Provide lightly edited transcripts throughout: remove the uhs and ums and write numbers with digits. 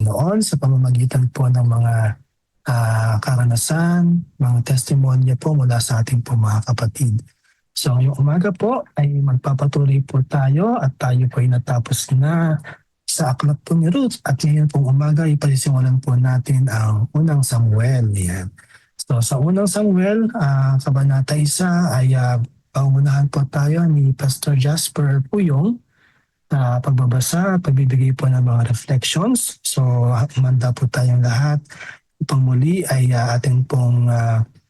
Panginoon sa pamamagitan po ng mga karanasan, mga testimonya po mula sa ating po mga kapatid. So ngayong umaga po ay magpapatuloy po tayo at tayo po ay natapos na sa aklat po ni Ruth at ngayon pong umaga ipasisimulan po natin ang unang Samuel. Yan. So sa unang Samuel, kabanata 1 ay paunahan po tayo ni Pastor Jasper Puyong pagbabasa at pagbibigay po ng mga reflections. So manda po tayong lahat upang muli ay ating pong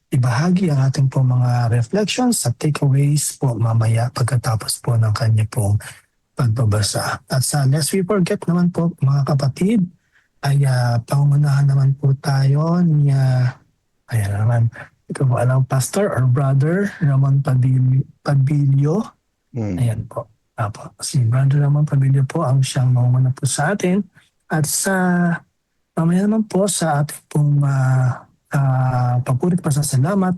ibahagi ang ating pong mga reflections at takeaways po mamaya pagkatapos po ng kanya pong pagbabasa. At sa lest we forget naman po mga kapatid, ay pangunahan naman po tayo ni, ayan naman, ito po alam, Pastor or Brother Ramon Pabilio. Ayan po. Apo. Si Brother Ramon Pabilio po ang siyang maumuna po sa atin. At sa mamaya naman po sa ating pong pagpurit pa sa salamat,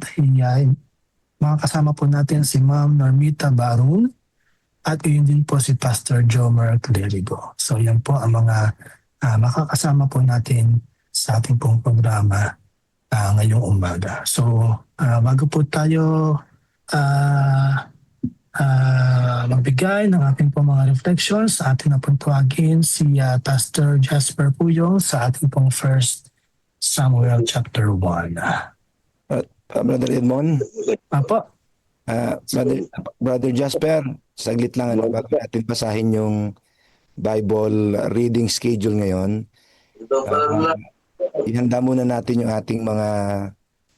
mga kasama po natin si Ma'am Normita Barun at yun din po si Pastor Jomer Clerigo. So yan po ang mga makakasama po natin sa ating pong programa ngayong umaga. So bago po tayo magbigay ng ating po mga reflections, atin na pong tuwagin si Pastor Jasper Puyong sa ating pong 1 Samuel chapter 1. Brother Edmond. Apo. Brother Jasper, saglit lang bago natin basahin yung Bible reading schedule ngayon. Ihanda muna natin yung ating mga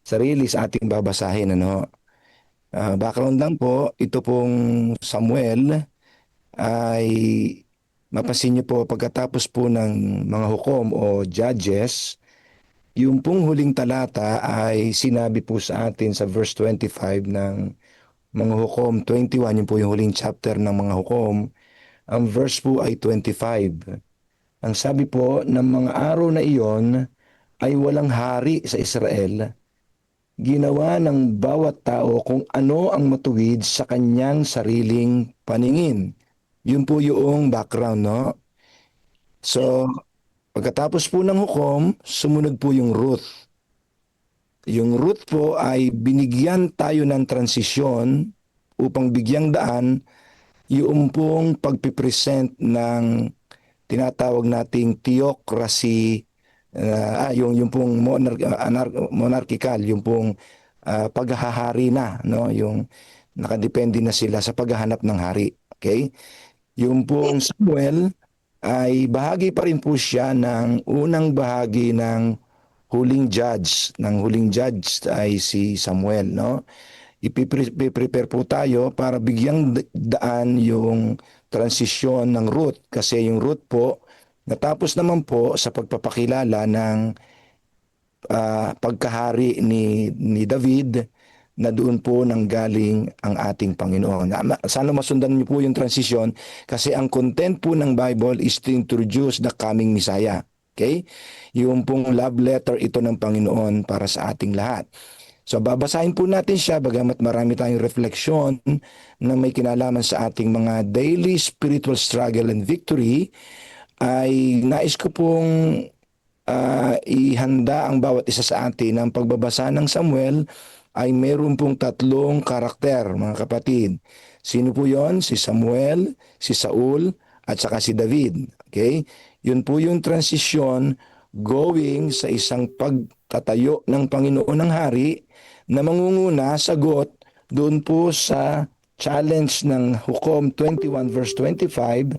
sarili sa ating babasahin. Background lang po, ito pong Samuel ay mapasin niyo po pagkatapos po ng mga hukom o judges, yung pong huling talata ay sinabi po sa atin sa verse 25 ng mga hukom 21, yun po yung huling chapter ng mga hukom. Ang verse po ay 25. Ang sabi po ng mga araw na iyon ay walang hari sa Israel. Ginawa ng bawat tao kung ano ang matuwid sa kanyang sariling paningin. Yun po yung background, no? So, pagkatapos po ng hukom, sumunod po yung Ruth. Yung Ruth po ay binigyan tayo ng transisyon upang bigyang daan yung pong pagpipresent ng tinatawag nating theocracy, yung pong monarchical, yung pong paghahari na, no? Yung nakadepende na sila sa paghahanap ng hari. Okay? Yung pong Samuel ay bahagi pa rin po siya ng unang bahagi ng huling judge. Ng huling judge ay si Samuel, no? Ipiprepare po tayo para bigyang daan yung transisyon ng Ruth, kasi yung Ruth po natapos naman po sa pagpapakilala ng pagkahari ni David, na doon po nanggaling ang ating Panginoon. Sana masundan niyo po yung transition, kasi ang content po ng Bible is to introduce the coming Messiah. Okay? Yung pong love letter ito ng Panginoon para sa ating lahat. So babasahin po natin siya, bagamat marami tayong refleksyon na may kinalaman sa ating mga daily spiritual struggle and victory, ay nais ko pong ihanda ang bawat isa sa atin. Ang pagbabasa ng Samuel ay meron pong 3 karakter, mga kapatid. Sino po yon? Si Samuel, si Saul, at saka si David. Okay? Yun po yung transition going sa isang pagtatayo ng Panginoon ng hari na mangunguna, sagot doon po sa challenge ng Hukom 21 verse 25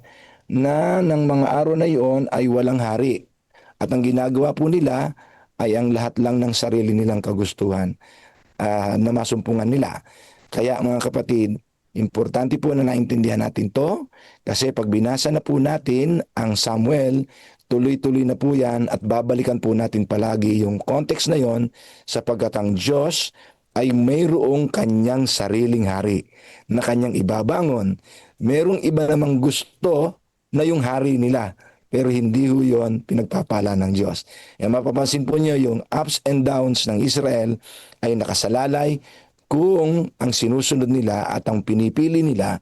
na ng mga araw na iyon ay walang hari. At ang ginagawa po nila ay ang lahat lang ng sarili nilang kagustuhan na masumpungan nila. Kaya mga kapatid, importante po na naintindihan natin to, kasi pag binasa na po natin ang Samuel, tuloy-tuloy na po yan at babalikan po natin palagi yung context na yon, sapagkat ang Diyos ay mayroong kanyang sariling hari na kanyang ibabangon. Merong iba namang gusto na yung hari nila, pero hindi ho yun pinagpapala ng Diyos. Mapapansin po niyo yung ups and downs ng Israel ay nakasalalay kung ang sinusunod nila at ang pinipili nila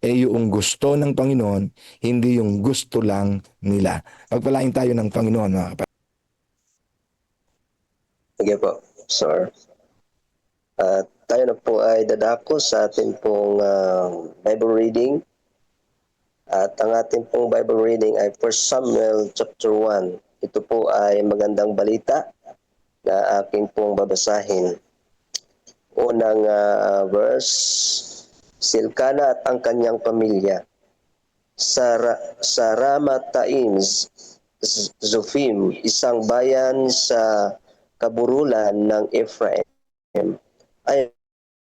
yung gusto ng Panginoon, hindi yung gusto lang nila. Pagpalain tayo ng Panginoon, mga kapatid. Sige po, sir. At tayo na po ay dadako sa ating pong Bible reading. At ang ating pong Bible reading ay 1 Samuel chapter 1. Ito po ay magandang balita na aking pong babasahin. Unang verse, si Elkanah at ang kanyang pamilya sa Ramataim Zophim, isang bayan sa kaburulan ng Ephraim, ay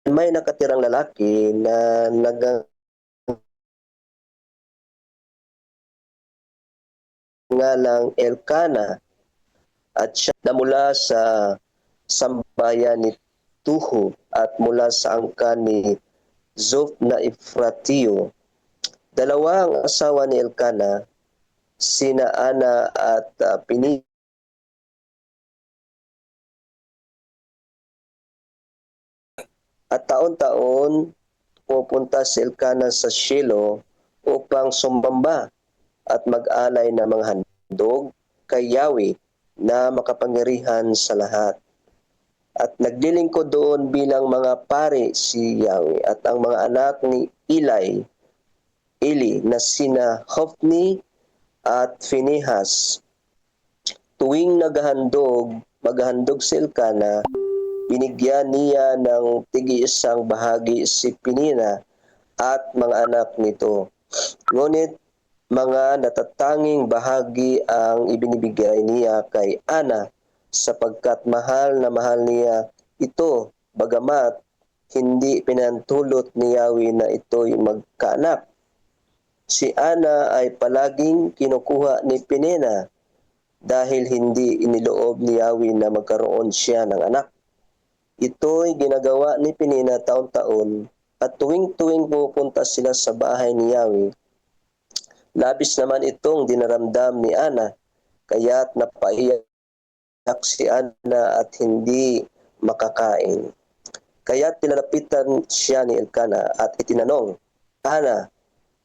may nakatirang lalaki na nagngangalang Elkanah, at siya na mula sa sambayan ni Tuhu at mula sa angkan ni Zoph na Efratio. Dalawa ang asawa ni Elkanah, sina Ana at Pini. At taon-taon pupunta si Elkanah sa Shiloh upang sumamba at mag-alay ng mga handog kay Yahweh na makapangyarihan sa lahat. At naglilingkod doon bilang mga pari si Yahweh at ang mga anak ni Eli na sina Hophni at Phinehas. Tuwing maghahandog si Elkanah, binigyan niya ng tig-iisang bahagi si Penina at mga anak nito. Ngunit mga natatanging bahagi ang ibinibigay niya kay Ana sapagkat mahal na mahal niya ito, bagamat hindi pinantulot ni Yahweh na ito'y magkaanak. Si Ana ay palaging kinukuha ni Penina dahil hindi iniloob ni Yahweh na magkaroon siya ng anak. Ito'y ginagawa ni Penina taon-taon, at tuwing-tuwing pupunta sila sa bahay ni Yahweh. Labis naman itong dinaramdam ni Ana, kaya't napaiyak si Ana at hindi makakain. Kaya't pinalapitan siya ni Elkanah at itinanong, Ana,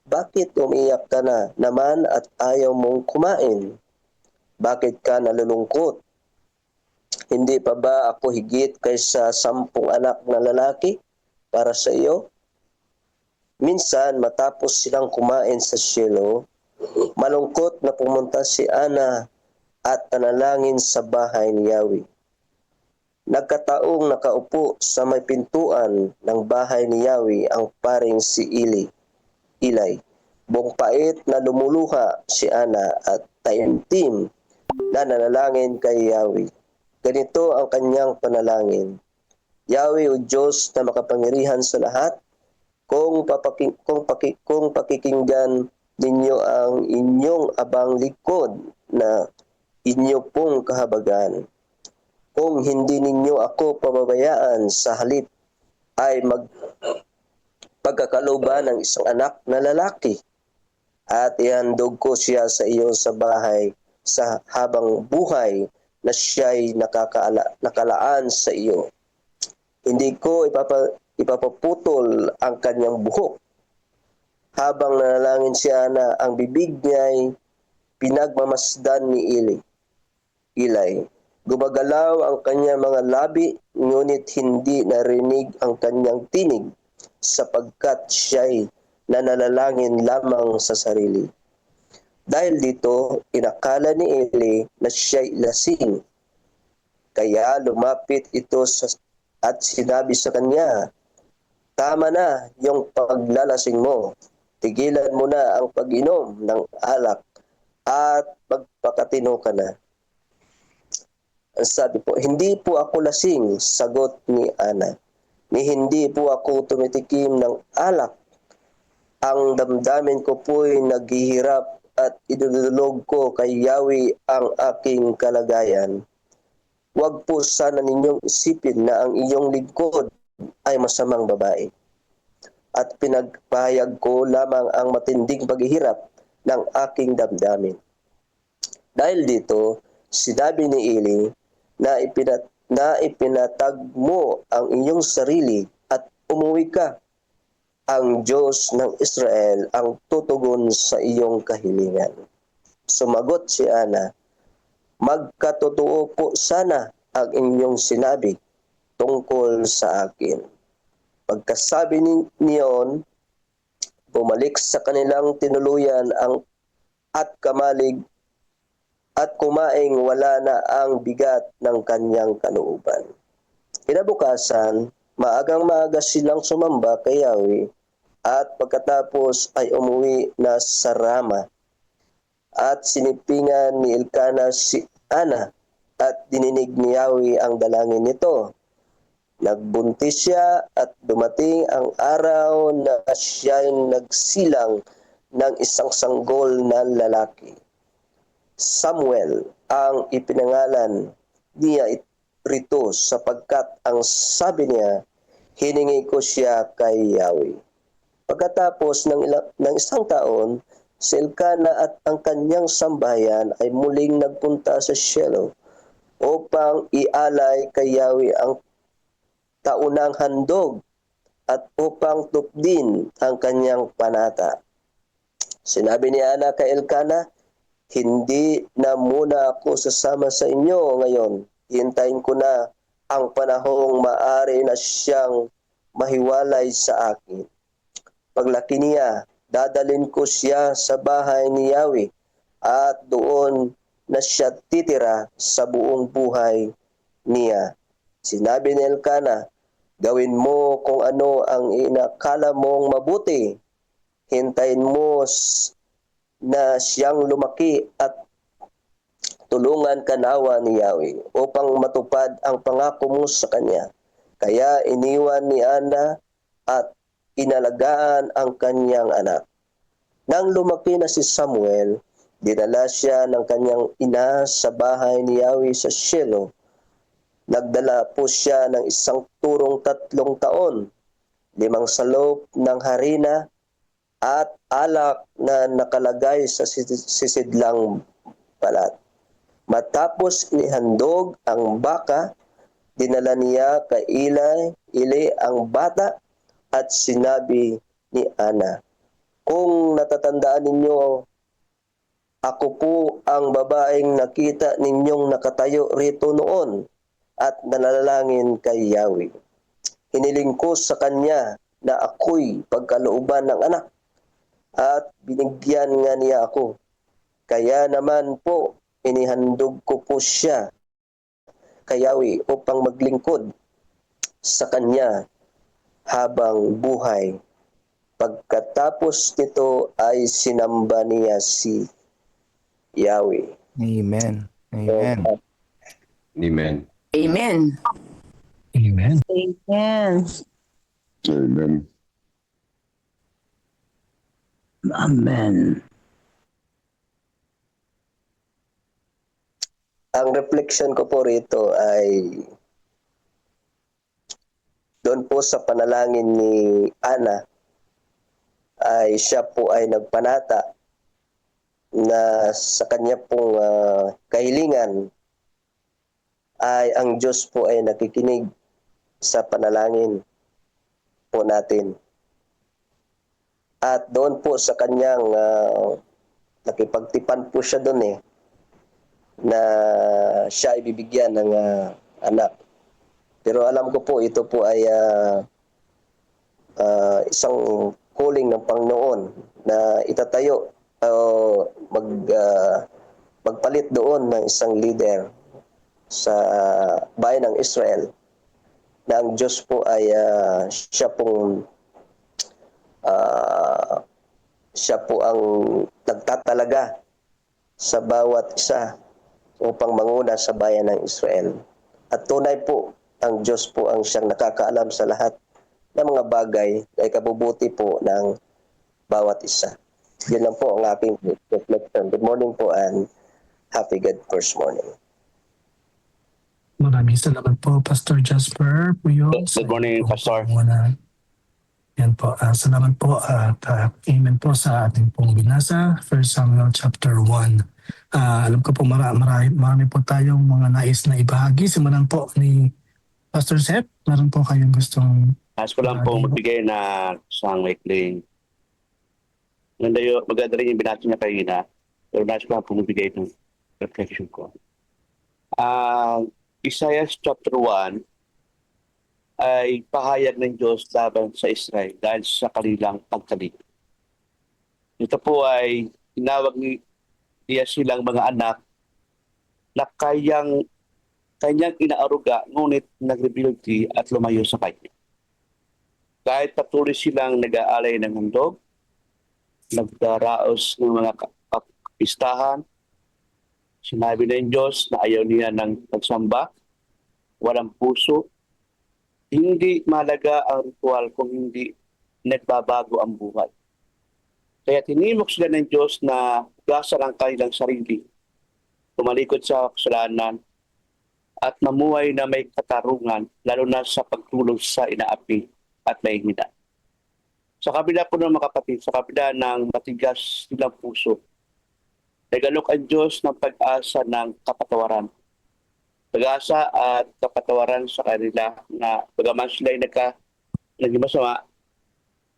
bakit umiyak ka na naman at ayaw mong kumain? Bakit ka nalulungkot? Hindi pa ba ako higit kaysa 10 anak na lalaki para sa iyo? Minsan, matapos silang kumain sa Shiloh, malungkot na pumunta si Ana at nanalangin sa bahay ni Yahweh. Nagkataong nakaupo sa may pintuan ng bahay ni Yahweh ang paring si Eli. Buong pait na lumuluha si Ana at taimtim na nanalangin kay Yahweh. Ganito ang kanyang panalangin. Yahweh o Diyos na makapangyarihan sa lahat, kung pakikinggan ninyo ang inyong abang likod na inyo pong kahabagan. Kung hindi ninyo ako pababayaan, sa halip ay pagkakaloban ng isang anak na lalaki, at ihandog ko siya sa iyo sa bahay sa habang buhay na siya'y nakalaan sa iyo. Hindi ko ipapaputol ang kanyang buhok. Habang nanalangin si Ana, ang bibig niya'y pinagmamasdan ni Eli. Gumagalaw ang kanyang mga labi, ngunit hindi narinig ang kanyang tinig, sapagkat siya'y nananalangin lamang sa sarili. Dahil dito, inakala ni Eli na siya'y lasing. Kaya lumapit ito at sinabi sa kanya, tama na yung paglalasing mo. Tigilan mo na ang pag-inom ng alak at magpakatino ka na. Ang sabi po, hindi po ako lasing, sagot ni Ana. Ni hindi po ako tumitikim ng alak. Ang damdamin ko po'y naghihirap at idudulog ko kay Yahweh ang aking kalagayan. Huwag po sana ninyong isipin na ang iyong lingkod ay masamang babae. At pinagpahayag ko lamang ang matinding paghihirap ng aking damdamin. Dahil dito, sinabi ni Eli na ipinatag mo ang iyong sarili at umuwi ka. ang Diyos ng Israel ang tutugon sa iyong kahilingan. Sumagot si Ana, magkatotoo po sana ang inyong sinabi tungkol sa akin. Pagkasabi niyon, bumalik sa kanilang tinuluyan at kamalig at kumaing wala na ang bigat ng kanyang kalooban. Kinabukasan, maagang-maaga silang sumamba kay Yahweh at pagkatapos ay umuwi na sa Rama at sinipingan ni Elkana si Ana at dininig ni Yahweh ang dalangin nito. Nagbuntis siya at dumating ang araw na siya'y nagsilang ng isang sanggol na lalaki. Samuel ang ipinangalan niya rito sapagkat ang sabi niya, hiningi ko siya kay Yahweh. Pagkatapos ng isang taon, si Elkana at ang kanyang sambahayan ay muling nagpunta sa Shiloh upang ialay kay Yahweh ang taunang handog at upang tupdin ang kanyang panata. Sinabi ni Ana kay Elkana, hindi na muna ako sasama sa inyo ngayon. Hintayin ko na ang panahong maaari na siyang mahiwalay sa akin. Paglaki niya, dadalhin ko siya sa bahay ni Yahweh at doon na siya titira sa buong buhay niya. Sinabi ni Elkana, gawin mo kung ano ang inakala mong mabuti. Hintayin mo na siyang lumaki at tulungan ka nawa ni Yahweh upang matupad ang pangako mo sa kanya. Kaya iniwan ni Ana at inalagaan ang kanyang anak. Nang lumaki na si Samuel, dinala siya ng kanyang ina sa bahay ni Yahweh sa Shiloh. Nagdala po siya ng isang turong 3 taon, 5 salop ng harina at alak na nakalagay sa sisidlang balat. Matapos inihandog ang baka, dinala niya kay Eli ang bata at sinabi ni Ana, kung natatandaan ninyo, ako po ang babaeng nakita ninyong nakatayo rito noon at nanalangin kay Yahweh. Hiniling ko sa kanya na ako'y pagkalooban ng anak at binigyan nga niya ako. Kaya naman po, inihandog ko po siya kay Yahweh upang maglingkod sa kanya habang buhay. Pagkatapos nito ay sinamba niya si Yahweh. Amen. Amen. Amen. Amen. Amen. Amen. Amen. Amen. Ang reflection ko po rito ay doon po sa panalangin ni Ana ay siya po ay nagpanata na sa kanya pong kahilingan ay ang Diyos po ay nakikinig sa panalangin po natin. At doon po sa kanyang nakipagtipan po siya doon na siya ay bibigyan ng anak. Pero alam ko po ito po ay isang calling ng Panginoon na itatayo magpalit doon ng isang leader sa bayan ng Israel na ang Diyos po ay siya po ang nagtatalaga sa bawat isa upang manguna sa bayan ng Israel. At tunay po, ang Diyos po ang siyang nakakaalam sa lahat ng mga bagay na ikabubuti po ng bawat isa. Yun lang po ang aking reflection. Good morning po and happy God first morning. Maraming salamat po, Pastor Jasper Puyo. Good morning, Pastor. Yan po. Salamat po at amen po sa ating pong binasa. 1 Samuel chapter 1. Alam ko po marami po tayong mga nais na ibahagi. Simulan po ni Pastor Seth. Meron po kayong gustong Nais ko lang pong magbigay na isang maikling. Maganda rin yung binati niya kanina. Pero nais ko lang pong magbigay ng reflection ko. Isaiah chapter 1 ay pahayag ng Diyos laban sa Israel dahil sa kanilang pagtalikod. Ito po ay tinawag niya silang mga anak na kanyang inaaruga ngunit nag-rebelde at lumayo sa kanya. Kahit patuloy silang nag-aalay ng handog, nagdaraos ng mga kapistahan, sinabi ng Diyos na ayaw niya ng pagsamba, walang puso, hindi malaga ang ritual kung hindi nagbabago ang buhay. Kaya tinimok sila ng Diyos na hugasan ang kanilang sarili, tumalikod sa kasalanan, at mamuhay na may katarungan, lalo na sa pagtulong sa inaapi at nahihina. Sa kabila po ng mga kapatid, sa kabila ng matigas nilang puso, nagalok ang Diyos ng pag-asa ng kapatawaran. Pag-asa at kapatawaran sa kanila na bagaman sila ay naging masama,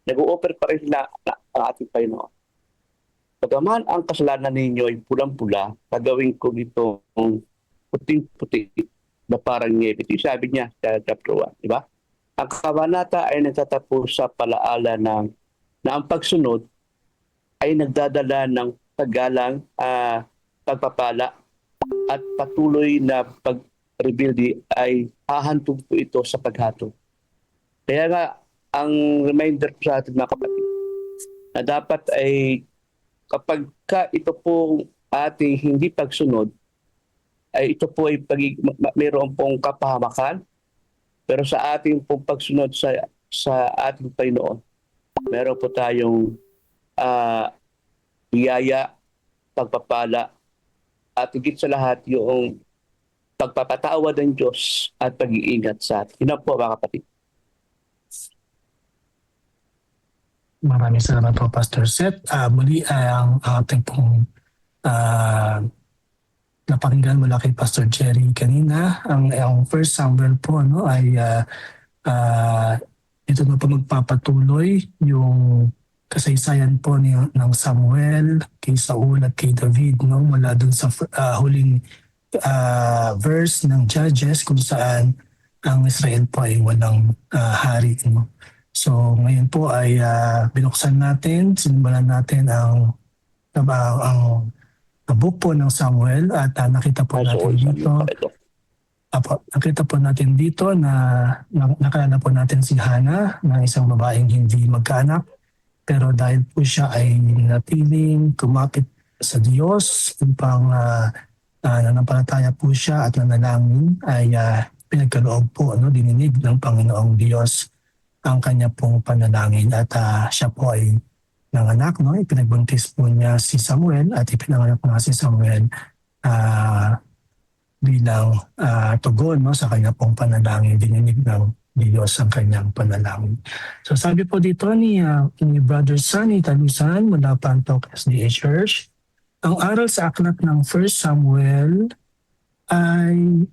nag-o-offer pa rin sila ang ating Panginoon. Bagaman ang kasalanan ninyo ay pulang-pula, gagawin ko itong puting-puti na parang ngipit. Sabi niya sa chapter 1, di ba? Ang kabanata ay nagtatapos sa palaala na ang pagsunod ay nagdadala ng paggalang, pagpapala, at patuloy na pag-rebuild ay hahantog po ito sa paghatol. Kaya nga, ang reminder po sa ating mga kapatid na dapat ay kapag ito po ating hindi pagsunod, ay ito po ay mayroon pong kapahamakan, pero sa ating pong pagsunod sa ating Panginoon, meron po tayong biyaya, pagpapala, at higit sa lahat yung pagpapatawad ng Diyos at pag-iingat sa atin. Yun po mga kapatid. Maraming salamat po, Pastor Seth. Muli ang ating pong napakinggan mula kay Pastor Jerry kanina. Ang first Samuel po ay ito na po magpapatuloy yung kasaysayan po ng Samuel kay Saul at kay David mula dun sa huling verse ng Judges kung saan ang Israel po ay walang hari. So ngayon po ay binuksan natin, sinimulan natin ang book po ng Samuel at nakita po natin dito. Nakita po natin dito na nakilala po natin si Hannah na isang babaeng hindi magkaanak. Pero dahil po siya ay natiling kumapit sa Diyos upang nanampalataya po siya at nanalangin ay pinagkaloob po, dininig ng Panginoong Diyos ang kanya pong panalangin at siya po ay nanganak. Ipinagbuntis po niya si Samuel at ipinanganak nga si Samuel bilang tugon sa kanya pong panalangin, dininig ng Diyos ang kanyang panalangin. So sabi po dito ni Brother Sunny Talusan mula Pantok SDA Church, ang aral sa aklat ng 1 Samuel ay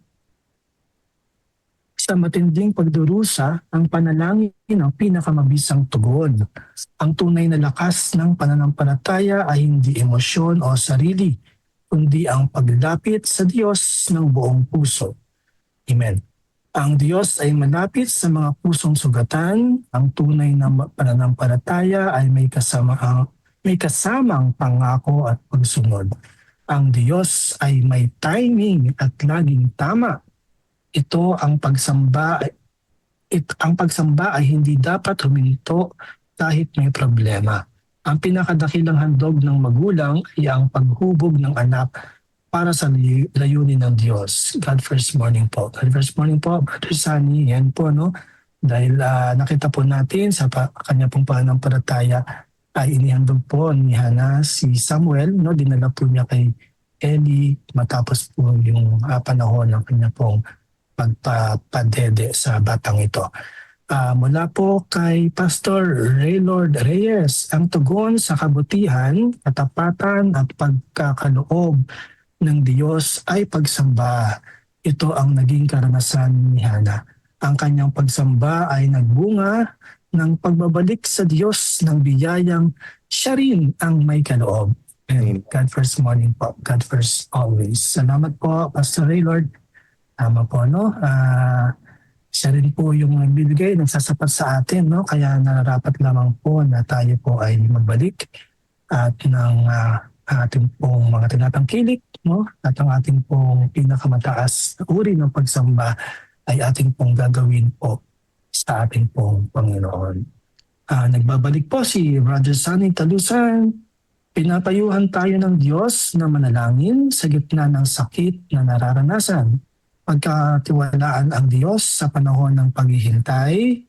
sa matinding pagdurusa, ang panalangin ang pinakamabisang tugon. Ang tunay na lakas ng pananampalataya ay hindi emosyon o sarili, kundi ang paglapit sa Diyos ng buong puso. Amen. Ang Diyos ay malapit sa mga pusong sugatan. Ang tunay na pananampalataya ay may kasamang pangako at pagsunod. Ang Diyos ay may timing at laging tama. Ang pagsamba ay hindi dapat huminto kahit may problema. Ang pinakadakilang handog ng magulang ay ang paghubog ng anak para sa layunin ng Diyos. God first morning po. God first morning po, Brother Sunny. Yan po, Dahil nakita po natin sa kanya pong pananampalataya ay inihandog po ni Hannah si Samuel. Dinala po niya kay Eli matapos po yung panahon ng kanya pong pagpapadede sa batang ito. Mula po kay Pastor Raylord Reyes, ang tugon sa kabutihan, katapatan at pagkakaloob ng Diyos ay pagsamba. Ito ang naging karanasan ni Hannah. Ang kanyang pagsamba ay nagbunga ng pagbabalik sa Diyos ng biyayang siya rin ang may kaloob. And God first morning po. God first always. Salamat po, Pastor Ray, Lord. Tama po, no? Siya rin po yung nagbibigay, nagsasapat sa atin, no? Kaya nararapat lamang po na tayo po ay magbalik at ng ating pong mga tinatangkilik, no? At ang ating pong pinakamataas na uri ng pagsamba ay ating pong gagawin po sa ating pong Panginoon. Nagbabalik po si Brother Sunny Talusan. Pinapayuhan tayo ng Diyos na manalangin sa gitna ng sakit na nararanasan. Pagkatiwalaan ang Diyos sa panahon ng paghihintay,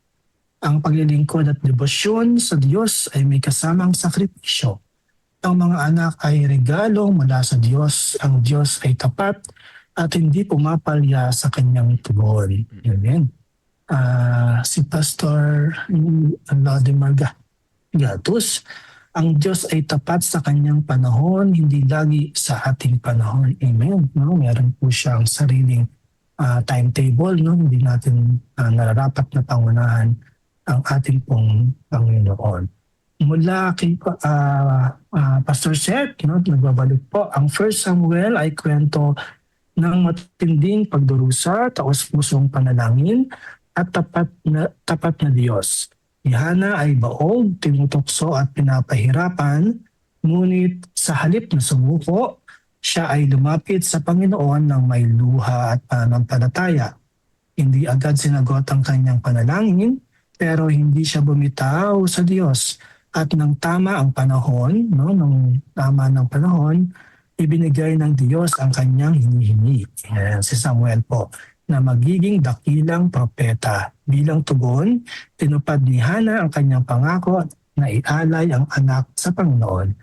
ang paglilingkod at debosyon sa Diyos ay may kasamang sakripisyo. Ang mga anak ay regalo mula sa Diyos. Ang Diyos ay tapat at hindi pumapalya sa kanyang tugon. Amen. Si Pastor Vladimir Gatus, ang Diyos ay tapat sa kanyang panahon, hindi lagi sa ating panahon. Amen. No? Meron po siyang sariling timetable, no? Hindi natin nararapat na pangunahan ang ating pong Panginoon. Mula kay Pastor Seth, no? Nagbabalik po, ang 1 Samuel ay kwento ng matinding pagdurusa, taos-pusong panalangin at tapat na Diyos. Si Hana ay baog, tinutokso at pinapahirapan, ngunit sa halip na sumuko, siya ay lumapit sa Panginoon ng may luha at pananampalataya. Hindi agad sinagot ang kanyang panalangin, pero hindi siya bumitaw sa Diyos. At nang tama ang panahon, no, nung tama ng panahon, ibinigay ng Diyos ang kanyang hinihingi. Si Samuel po, na magiging dakilang propeta. Bilang tugon, tinupad ni Hana ang kanyang pangako na ialay ang anak sa Panginoon.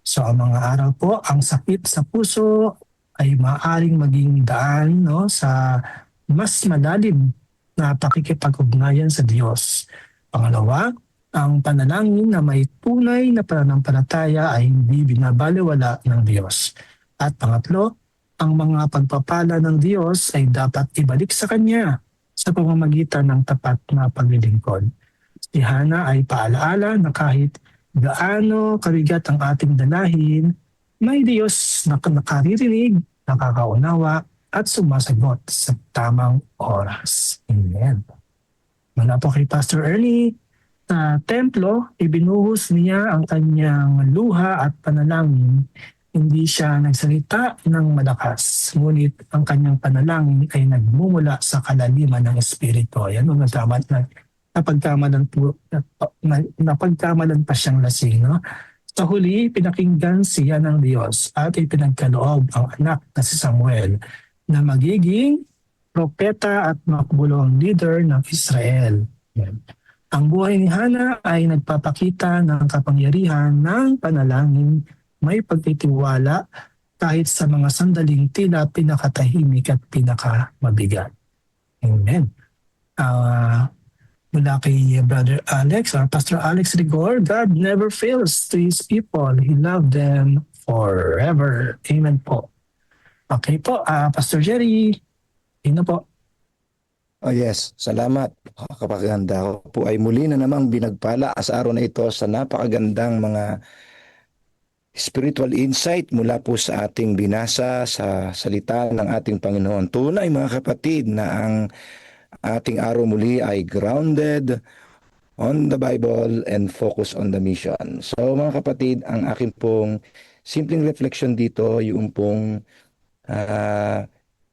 So ang mga araw po, ang sakit sa puso ay maaaring maging daan, no, sa mas malalim na pakikipag-ugnayan sa Diyos. Pangalawa, ang panalangin na may tunay na pananampalataya ay hindi binabalewala ng Diyos. At pangatlo, ang mga pagpapala ng Diyos ay dapat ibalik sa Kanya sa pamamagitan ng tapat na paglilingkod. Si Hana ay paalaala na kahit gaano kabigat ang ating dalahin, may Diyos na nakaririnig, nakakaunawa, at sumasagot sa tamang oras. Amen. Mula po kay Pastor Ernie, sa templo, ibinuhos niya ang kanyang luha at panalangin. Hindi siya nagsalita ng malakas, ngunit ang kanyang panalangin ay nagmumula sa kalaliman ng Espiritu. Yan ang napagkamalan pa siyang lasing. No? Sa huli, pinakinggan siya ng Diyos at ipinagkaloob ang anak na si Samuel na magiging propeta at makbulong leader ng Israel. Yan. Ang buhay ni Hana ay nagpapakita ng kapangyarihan ng panalangin, may pagtitiwala kahit sa mga sandaling tila pinakatahimik at pinakamabigat. Amen. Mula kay Brother Alex, or Pastor Alex Rigor, God never fails to His people. He loved them forever. Amen po. Okay po, Pastor Jerry, yun na po. Oh yes, salamat. Kapaganda ko po ay muli na namang binagpala sa araw na ito sa napakagandang mga spiritual insight mula po sa ating binasa sa salita ng ating Panginoon. Tunay mga kapatid na ang ating araw muli ay grounded on the Bible and focus on the mission. So mga kapatid, ang akin pong simpleng reflection dito, yung pong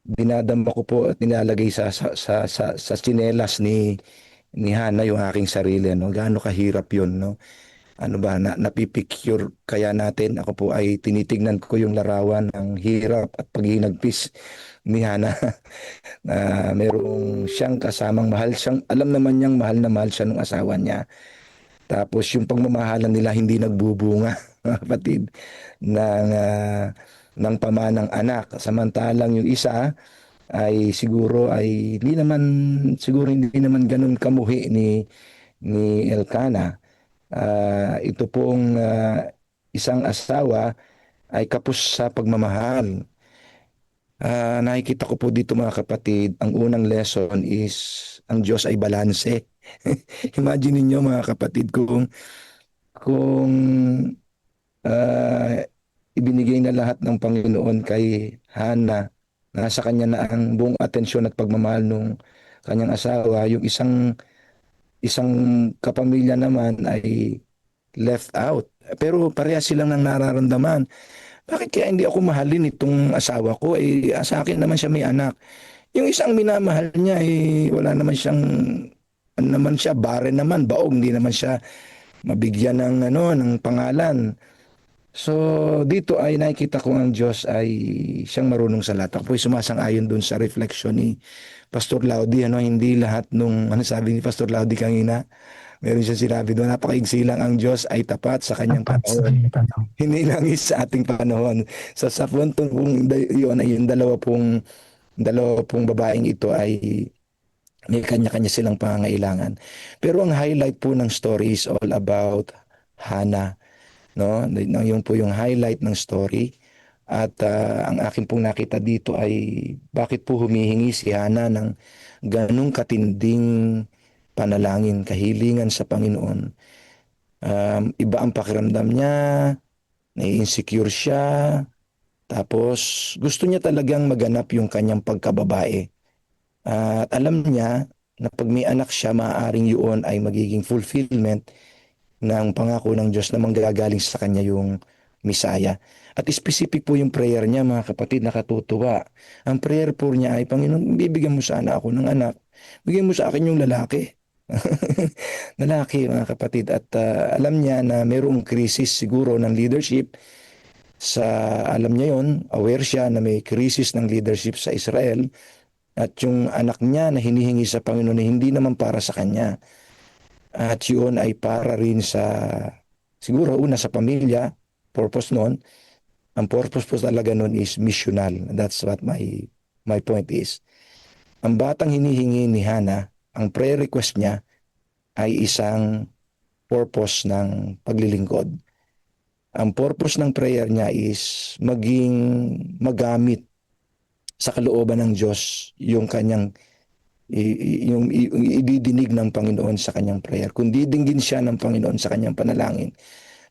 dinadamba ko po at nilalagay sa tsinelas ni Hana yung aking sarili, no? Gaano kahirap yun, no? Ano ba, napipicture kaya natin? Ako po ay tinitignan ko yung larawan ng hirap at paghinagpis ni Hana na merong siyang kasamang mahal siyang, alam naman niyang mahal na mahal siya ng asawa niya. Tapos yung pagmamahalan nila hindi nagbubunga, mga kapatid, ng pamanang anak. Samantalang yung isa ay siguro ay hindi naman ganun kamuhi ni Elkanah. Ito pong isang asawa ay kapos sa pagmamahal. Nakikita ko po dito mga kapatid, ang unang lesson is ang Diyos ay balanse. Imagine niyo mga kapatid kung ah, ibinigay na lahat ng Panginoon kay Hana, nasa kanya na ang buong atensyon at pagmamahal ng kanyang asawa, yung isang kapamilya naman ay left out. Pero parehas silang nang nararamdaman. Bakit kaya hindi ako mahalin itong asawa ko? Sa akin naman siya may anak. Yung isang minamahal niya, wala naman siyang, ano naman siya, barren naman, baog, hindi naman siya mabigyan ng pangalan. So, dito ay nakikita ko ang Diyos ay siyang marunong sa lahat. Ako po'y sumasang-ayon dun sa reflection ni Pastor Laudi. Hindi lahat sabi ni Pastor Laudi kanina, meron siya sinabi doon, napakaigsi lang ang Diyos ay tapat sa kanyang Tapat sa panahon. kanyang panahon. Hindi lang sa ating panahon. So sa punto yun ay yung dalawa pong babaeng ito ay may kanya-kanya silang pangangailangan. Pero ang highlight po ng story is all about Hannah, no? Yung po yung highlight ng story. At ang akin pong nakita dito ay bakit po humihingi si Hannah ng ganong katinding panalangin, kahilingan sa Panginoon. Iba ang pakiramdam niya, nai-insecure siya, tapos gusto niya talagang maganap yung kanyang pagkababae. At alam niya na pag may anak siya, maaaring yun ay magiging fulfillment ng pangako ng Diyos na manggagaling sa kanya yung Misaya. At specific po yung prayer niya mga kapatid, nakatutuwa. Ang prayer po niya ay, Panginoon, bibigyan mo sana ako ng anak. Bigyan mo sa akin yung lalaki. Lalaki mga kapatid. At alam niya na mayroong krisis siguro ng leadership alam niya yon, aware siya na may krisis ng leadership sa Israel at yung anak niya na hinihingi sa Panginoon na hindi naman para sa kanya. At yun ay para rin siguro una sa pamilya, purpose nun. Ang purpose po talaga nun is missional. That's what my point is. Ang batang hinihingi ni Hannah, ang prayer request niya ay isang purpose ng paglilingkod. Ang purpose ng prayer niya is maging magamit sa kalooban ng Diyos yung kanyang yung ididinig ng Panginoon sa kanyang prayer. Kung didinggin siya ng Panginoon sa kanyang panalangin,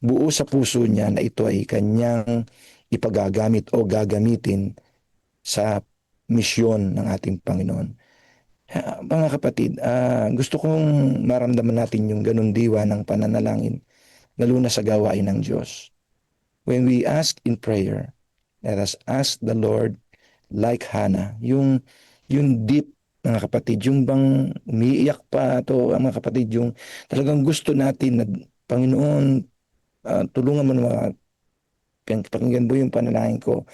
buo sa puso niya na ito ay kanyang ipagagamit o gagamitin sa misyon ng ating Panginoon. Mga kapatid, gusto kong maramdaman natin yung ganun diwa ng pananalangin, lalo na sa gawain ng Diyos. When we ask in prayer, let us ask the Lord like Hannah, yung deep, mga kapatid, yung bang umiiyak pa to, mga kapatid, yung talagang gusto natin na, Panginoon, tulungan mo na pakinggan mo yung panalangin ko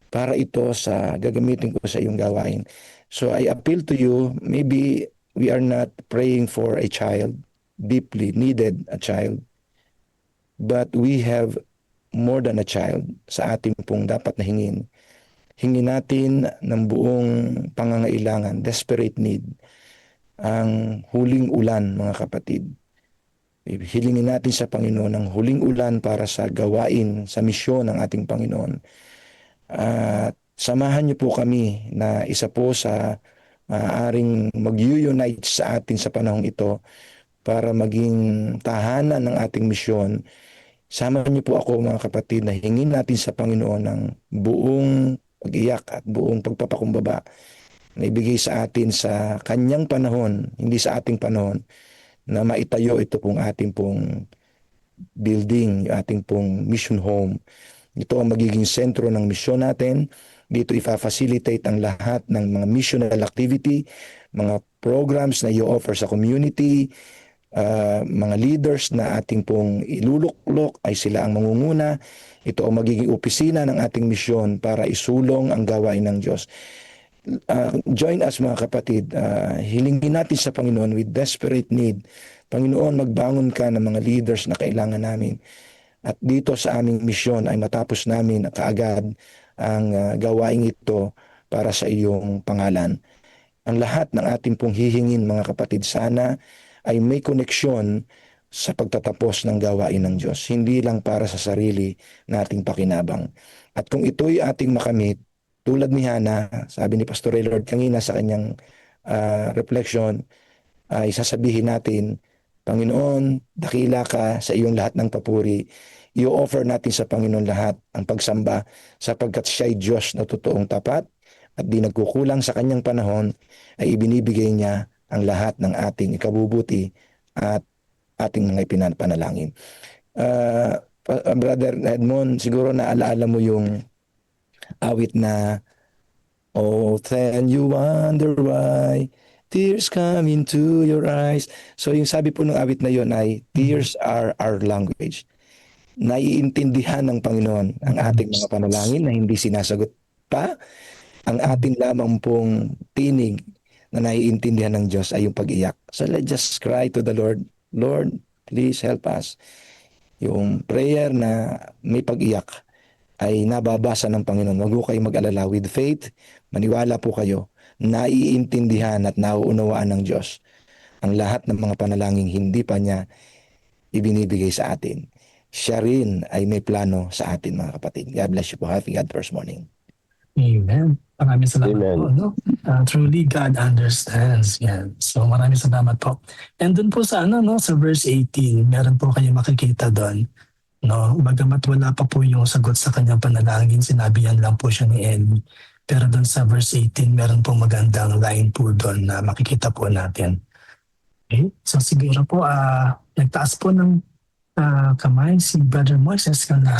para ito sa gagamitin ko sa iyong gawain. So I appeal to you, maybe we are not praying for a child, deeply needed a child, but we have more than a child sa ating pong dapat na hingin. Hingin natin ng buong pangangailangan, desperate need, ang huling ulan, mga kapatid. Hilingin natin sa Panginoon ang huling ulan para sa gawain, sa misyon ng ating Panginoon. At samahan niyo po kami na isa po sa maaaring mag-unite sa atin sa panahong ito para maging tahanan ng ating misyon. Samahan niyo po ako mga kapatid na hingin natin sa Panginoon ng buong pag-iyak at buong pagpapakumbaba na ibigay sa atin sa kanyang panahon, hindi sa ating panahon, na maitayo ito pong ating pong building, yung ating pong mission home. Ito ang magiging sentro ng misyon natin. Dito ifa-facilitate ang lahat ng mga missional activity, mga programs na i-offer sa community, mga leaders na ating pong iluluklok ay sila ang mangunguna. Ito ang magiging opisina ng ating misyon para isulong ang gawain ng Diyos. Join us mga kapatid. Hilingin natin sa Panginoon with desperate need. Panginoon, magbangon ka ng mga leaders na kailangan namin. At dito sa aming misyon ay matapos namin kaagad ang gawain ito para sa iyong pangalan. Ang lahat ng ating pong hihingin mga kapatid, sana ay may koneksyon sa pagtatapos ng gawain ng Diyos. Hindi lang para sa sarili nating pakinabang. At kung ito'y ating makamit, tulad ni Hana, sabi ni Pastor Ray Lord kanina sa kanyang reflection, ay sasabihin natin, Panginoon, dakila ka sa iyong lahat ng papuri. I-offer natin sa Panginoon lahat ang pagsamba sapagkat siya ay Diyos na totoong tapat at di nagkukulang sa kanyang panahon ay ibinibigay niya ang lahat ng ating ikabubuti at ating mga ipinapanalangin. Brother Edmond, siguro naalaala mo yung awit na Oh, then you wonder why tears come into your eyes. So yung sabi po ng awit na yun ay tears are our language. Naiintindihan ng Panginoon ang ating mga panalangin na hindi sinasagot pa. Ang atin lamang pong tinig na naiintindihan ng Diyos ay yung pag-iyak. So let's just cry to the Lord, Lord, please help us. Yung prayer na may pag-iyak ay nababasa ng Panginoon. Huwag po kayong mag-alala. With faith, maniwala po kayo, naiintindihan at nauunawaan ng Diyos ang lahat ng mga panalangin hindi pa niya ibinibigay sa atin. Siya rin ay may plano sa atin, mga kapatid. God bless you po. Happy God first morning. Amen. Maraming salamat Amen. po. No? Truly, God understands. Yan. So maraming salamat po. And dun po sa, no, sa verse 18, meron po kayo makikita doon. No, bagamat wala pa po yung sagot sa kanyang panalangin, sinabihan lang po siya ni Eli. Pero doon sa verse 18, meron po magandang line po doon na makikita po natin. Okay? So siguro po, nagtaas po ng kamay si Brother Moises. Brother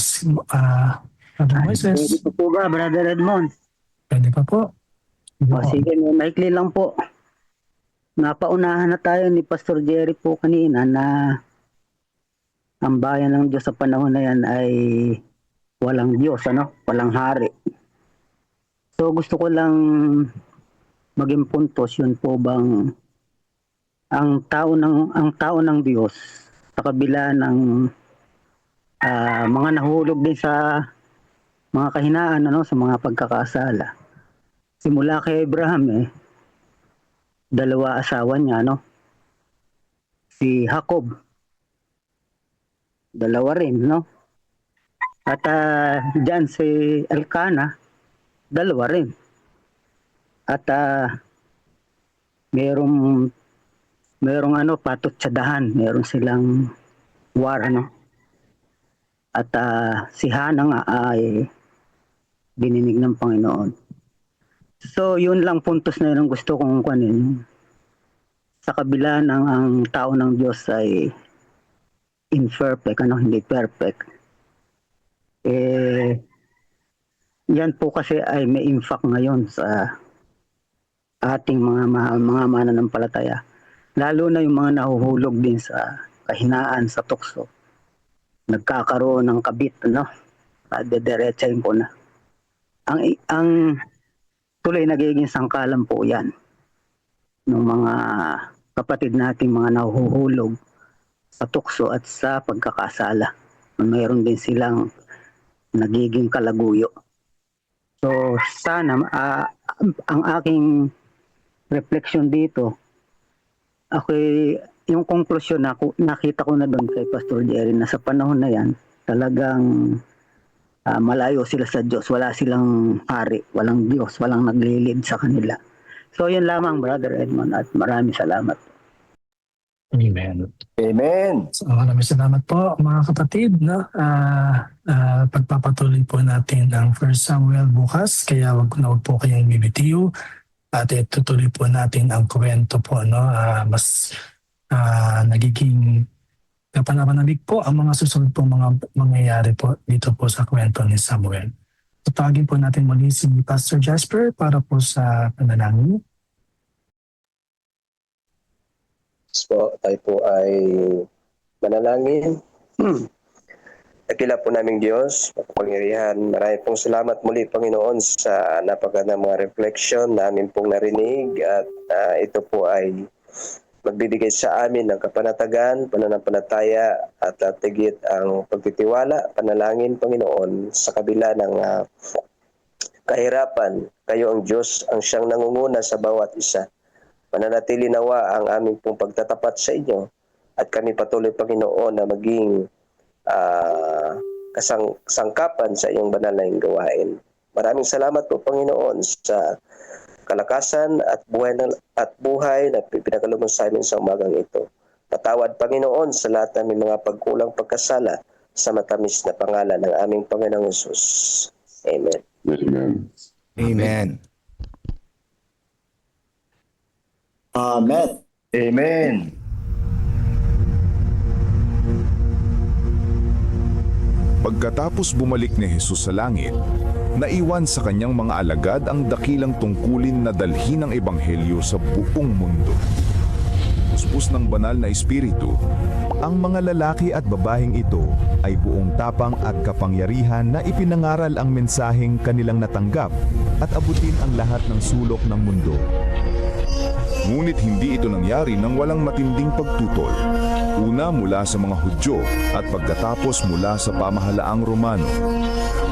Moises, Pwede pa po ba, Brother Edmond? pwede pa po. O sige, maikli lang po. Napaunahan na tayo ni Pastor Jerry po kanina na ang bayan ng Diyos sa panahon na yan ay walang Diyos, walang hari. So gusto ko lang maging puntos, yun po bang ang tao ng Diyos sa kabila ng mga nahulog din sa mga kahinaan, sa mga pagkakasala. Simula kay Abraham, dalawa asawa niya, si Jacob, dalawa rin, At dyan si Elkanah, dalawa rin. At merong patutsyadahan, meron silang war, At si Hana nga ay bininig ng Panginoon. So yun lang puntos na yun ang gusto kong kunin. Sa kabila ng ang tao ng Diyos ay imperfect, hindi perfect. Yan po kasi ay may impact ngayon sa ating mga mananampalataya. Lalo na yung mga nahuhulog din sa kahinaan, sa tukso. Nagkakaroon ng kabit, Dederetsahin po na. Ang tuloy nagiging sangkalan po yan ng mga kapatid nating mga nahuhulog sa tukso at sa pagkakasala. Mayroon din silang nagiging kalaguyo. So sana ang aking reflection dito, yung konklusyon na nakita ko na doon kay Pastor Jerry na sa panahon na yan, talagang malayo sila sa Diyos. Wala silang hari, walang Diyos, walang naglilid sa kanila. So yun lamang, Brother Edmond, at maraming salamat. Amen. Amen. So maraming salamat po mga kapatid. Pagpapatuloy po natin ang 1 Samuel bukas, kaya wag po kayong bibitiw at itutuloy po natin ang kwento po. Mas nagiging kapanapanabik po ang mga susunod po mga mangyayari po dito po sa kwento ni Samuel. Tatawagin po natin muli si Pastor Jasper para po sa panalangin. So, tayo po ay manalangin. Dakila po naming Diyos, makapangyarihan. Maraming pong salamat muli, Panginoon, sa napakagandang mga reflection namin pong narinig. At ito po ay magbibigay sa amin ng kapanatagan, pananampalataya at tigit ang pagtitiwala, panalangin, Panginoon, sa kabila ng kahirapan. Kayo ang Diyos, ang siyang nangunguna sa bawat isa. Mananatili nawa ang aming pong pagtatapat sa inyo at kami patuloy, Panginoon, na maging kasangkapan sa iyong banal na gawain. Maraming salamat po, Panginoon, sa kalakasan at buhay na pinagkaloob sa amin sa umagang ito. Patawad, Panginoon, sa lahat ng aming mga pagkulang pagkasala sa matamis na pangalan ng aming Panginoong Hesus. Amen. Amen. Amen. Amen. Amen. Pagkatapos bumalik ni Jesus sa langit, naiwan sa kanyang mga alagad ang dakilang tungkulin na dalhin ang ebanghelyo sa buong mundo. Puspos ng banal na espiritu, ang mga lalaki at babaeng ito ay buong tapang at kapangyarihan na ipinangaral ang mensaheng kanilang natanggap at abutin ang lahat ng sulok ng mundo. Ngunit hindi ito nangyari nang walang matinding pagtutol. Una mula sa mga Hudyo at pagkatapos mula sa pamahalaang Romano.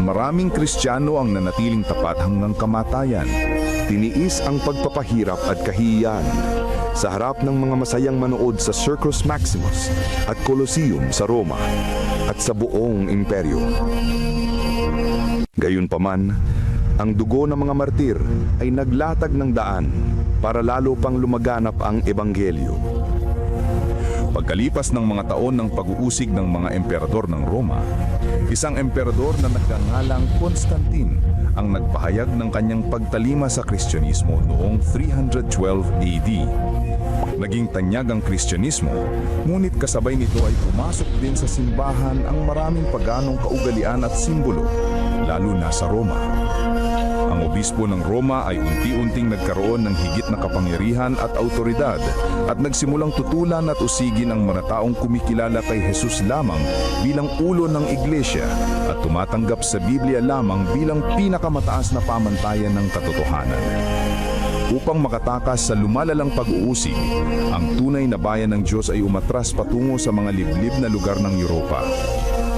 Maraming Kristiyano ang nanatiling tapat hanggang kamatayan. Tiniis ang pagpapahirap at kahihiyan sa harap ng mga masayang manood sa Circus Maximus at Colosseum sa Roma at sa buong imperyo. Gayunpaman, ang dugo ng mga martir ay naglatag ng daan para lalo pang lumaganap ang ebanghelyo. Pagkalipas ng mga taon ng pag-uusig ng mga emperador ng Roma, isang emperador na nagngangalang Constantine ang nagpahayag ng kanyang pagtalima sa Kristyanismo noong 312 AD. Naging tanyag ang Kristyanismo, ngunit kasabay nito ay pumasok din sa simbahan ang maraming paganong kaugalian at simbolo, lalo na sa Roma. Ang obispo ng Roma ay unti-unting nagkaroon ng higit na kapangyarihan at autoridad at nagsimulang tutulan at usigin ang mga taong kumikilala kay Jesus lamang bilang ulo ng iglesia at tumatanggap sa Biblia lamang bilang pinakamataas na pamantayan ng katotohanan. Upang makatakas sa lumalalang pag-uusig, ang tunay na bayan ng Diyos ay umatras patungo sa mga liblib na lugar ng Europa.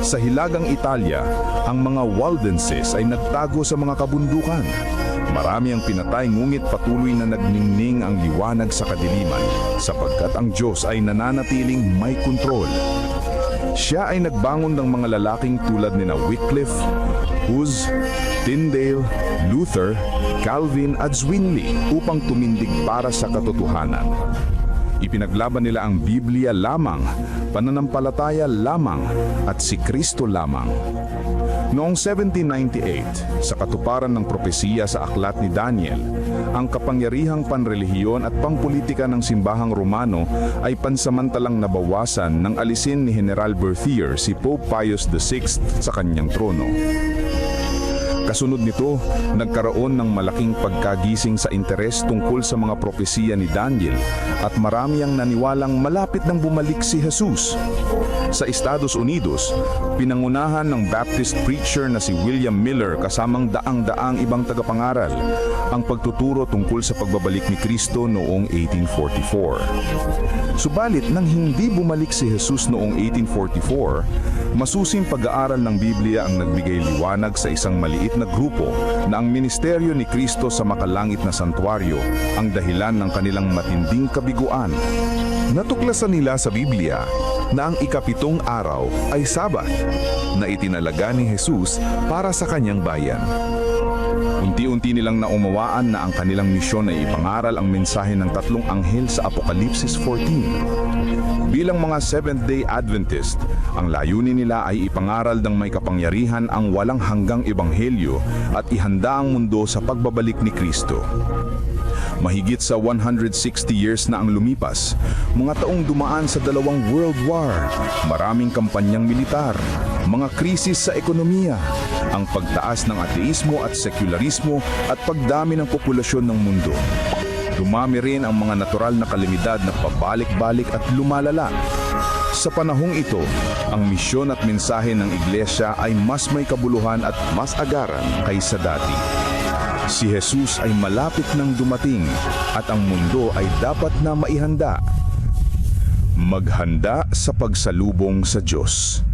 Sa hilagang Italia, ang mga Waldenses ay nagtago sa mga kabundukan. Marami ang pinatay ngunit patuloy na nagningning ang liwanag sa kadiliman sapagkat ang Diyos ay nananatiling may kontrol. Siya ay nagbangon ng mga lalaking tulad ni Wycliffe, Hus, Tyndale, Luther, Calvin at Zwingli upang tumindig para sa katotohanan. Ipinaglaban nila ang Biblia lamang, pananampalataya lamang, at si Kristo lamang. Noong 1798, sa katuparan ng propesiya sa aklat ni Daniel, ang kapangyarihang panrelihiyon at pangpolitika ng simbahang Romano ay pansamantalang nabawasan nang alisin ni General Berthier si Pope Pius VI sa kanyang trono. Kasunod nito, nagkaroon ng malaking pagkagising sa interes tungkol sa mga propesiya ni Daniel at marami ang naniwalang malapit nang bumalik si Jesus. Sa Estados Unidos, pinangunahan ng Baptist preacher na si William Miller kasamang daang-daang ibang tagapangaral ang pagtuturo tungkol sa pagbabalik ni Kristo noong 1844. Subalit nang hindi bumalik si Jesus noong 1844, masusing pag-aaral ng Biblia ang nagbigay liwanag sa isang maliit na grupo na ang ministeryo ni Kristo sa makalangit na santuaryo ang dahilan ng kanilang matinding kabiguan. Natuklasan nila sa Biblia na ang ikapitong araw ay Sabat na itinalaga ni Jesus para sa kanyang bayan. Unti-unti nilang naumawaan na ang kanilang misyon ay ipangaral ang mensahe ng tatlong anghel sa Apokalipsis 14. Bilang mga Seventh-day Adventist, ang layunin nila ay ipangaral ng may kapangyarihan ang walang hanggang ebanghelyo at ihanda ang mundo sa pagbabalik ni Kristo. Mahigit sa 160 years na ang lumipas, mga taong dumaan sa dalawang World War, maraming kampanyang militar, mga krisis sa ekonomiya, ang pagtaas ng ateismo at sekularismo at pagdami ng populasyon ng mundo. Dumami rin ang mga natural na kalamidad na pabalik-balik at lumalala. Sa panahong ito, ang misyon at mensahe ng iglesia ay mas may kabuluhan at mas agaran kaysa dati. Si Jesus ay malapit nang dumating at ang mundo ay dapat na maihanda. Maghanda sa pagsalubong sa Diyos.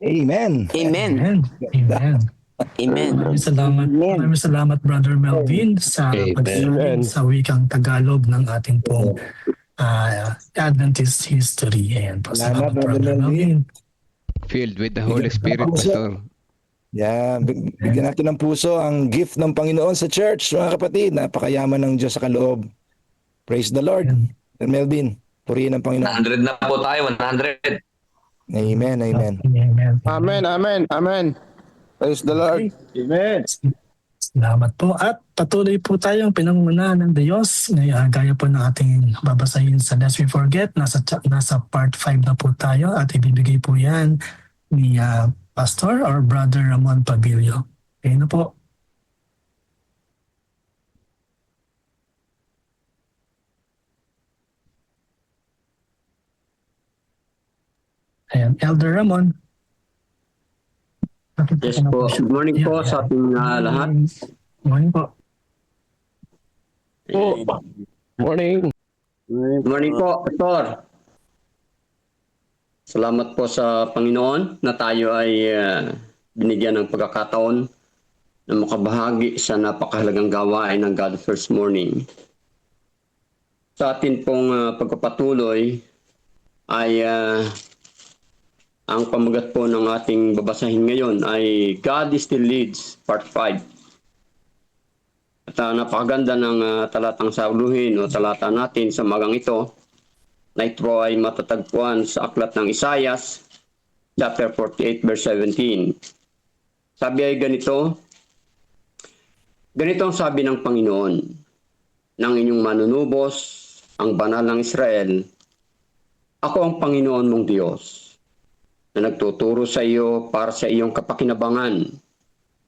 Amen. Amen. Amen. Amen. Amen. Maraming salamat Brother Melvin sa pagsasabi sa wikang Tagalog ng ating pong Adventist history. Ayan po. Salamat Brother Melvin. Filled with the Holy Spirit, Pastor. Yeah, bigyan natin ng puso ang gift ng Panginoon sa church, mga kapatid. Napakayaman ng Diyos sa kaloob. Praise the Lord. Ayan. Sir Melvin, purihin ang Panginoon. 100 na po tayo, 100. Amen, amen. Amen. Amen, amen, amen. Praise the Lord. Amen. Salamat po. At patuloy po tayong pinangunahan ng Diyos. Gaya po ng ating babasahin sa Lest We Forget. Nasa part 5 na po tayo at ibibigay po yan ni Pastor or Brother Ramon Pabilio. Okay na po. Ayan, Elder Ramon. Yes po. Good morning po sa ating lahat. Good morning po. Morning. Good morning po, Pastor. Salamat po sa Panginoon na tayo ay binigyan ng pagkakataon na makabahagi sa napakahalagang gawain ng God First Morning. Sa atin pong pagpapatuloy ay ang pamagat po ng ating babasahin ngayon ay God Still Leads, Part 5. At napakaganda ng talatang sauluhin o talata natin sa magang ito na ito ay matatagpuan sa aklat ng Isaias, chapter 48, verse 17. Sabi ay ganito ang sabi ng Panginoon, ng inyong manunubos, ang banal ng Israel, ako ang Panginoon mong Diyos, na nagtuturo sa iyo para sa iyong kapakinabangan,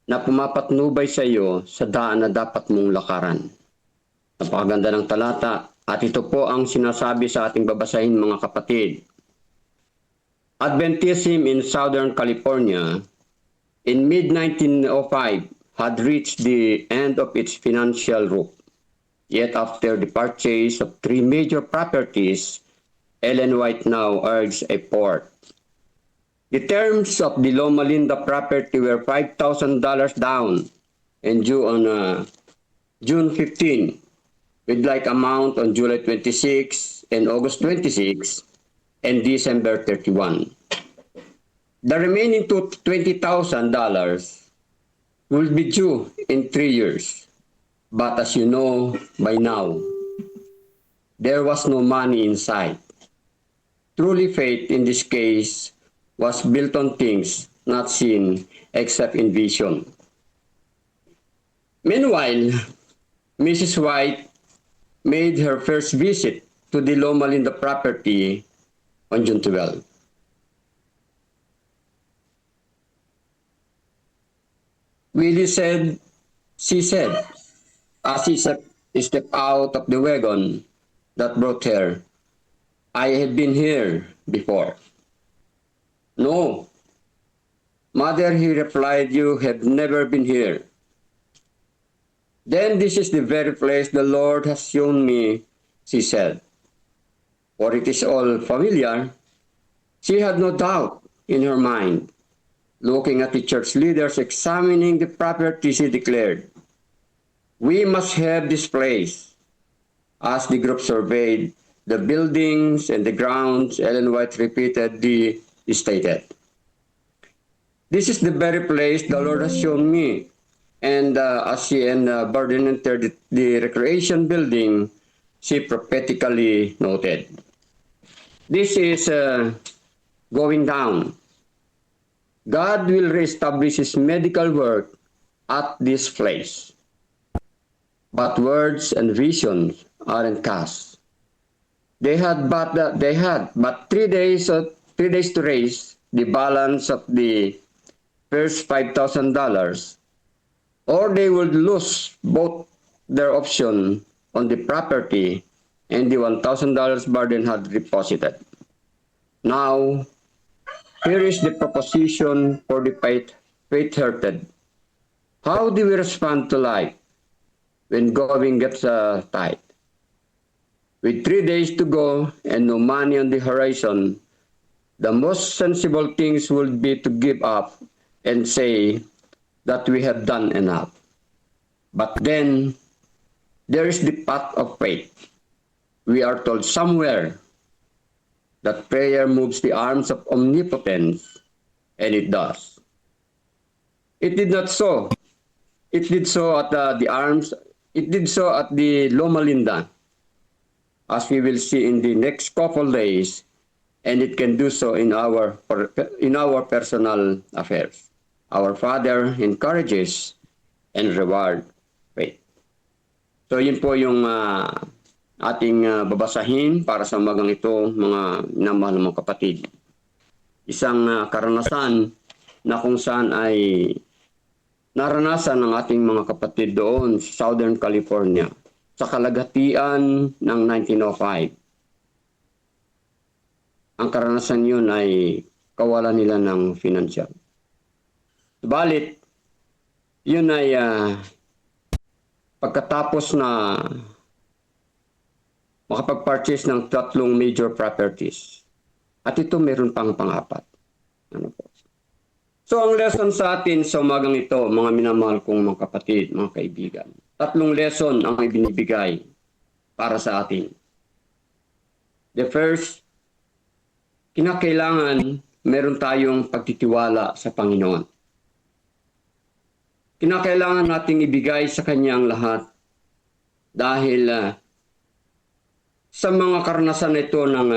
na pumapatnubay sa iyo sa daan na dapat mong lakaran. Napakaganda ng talata at ito po ang sinasabi sa ating babasahin, mga kapatid. Adventism in Southern California in mid-1905 had reached the end of its financial rope. Yet after the purchase of 3 major properties, Ellen White now urged a port. The terms of the Loma Linda property were $5,000 down and due on June 15, with like amount on July 26 and August 26 and December 31. The remaining $20,000 will be due in 3 years. But as you know by now, there was no money in sight. Truly, faith in this case was built on things not seen except in vision. Meanwhile, Mrs. White made her first visit to the Loma Linda property on June 12. She said, as she stepped out of the wagon that brought her, I had been here before. No, Mother, he replied, you have never been here. Then this is the very place the Lord has shown me, she said. For it is all familiar. She had no doubt in her mind. Looking at the church leaders examining the property, she declared, we must have this place. As the group surveyed the buildings and the grounds, Ellen White repeatedly stated, this is the very place the Lord has shown me. And as she and Burden entered the recreation building, she prophetically noted, this is going down. God will reestablish his medical work at this place. But words and visions aren't cast. They had but 3 days to raise the balance of the first $5,000, or they would lose both their option on the property and the $1,000 Burden had deposited. Now, here is the proposition for the faint-hearted. How do we respond to life when going gets tight? With 3 days to go and no money on the horizon, the most sensible things would be to give up and say that we have done enough. But then, there is the path of faith. We are told somewhere that prayer moves the arms of omnipotence, and it does. It did not so. It did so at the arms. It did so at the Loma Linda, as we will see in the next couple days, and it can do so in our personal affairs. Our Father encourages and reward faith. So yun po yung ating babasahin para sa umagang ito, mga minamahal ng mga kapatid. Isang karanasan na kung saan ay naranasan ng ating mga kapatid doon sa Southern California sa kalagatian ng 1905. Ang karanasan yun ay kawalan nila ng financial. Subalit, yun ay pagkatapos na makapag-purchase ng 3 major properties. At ito meron pang pang-4. Ano po? So ang lesson sa atin sa umagang ito, mga minamahal kong mga kapatid, mga kaibigan. 3 lesson ang ibinibigay para sa atin. The first, kinakailangan meron tayong pagtitiwala sa Panginoon. Kinakailangan nating ibigay sa Kanya ang lahat dahil sa mga karanasan ito ng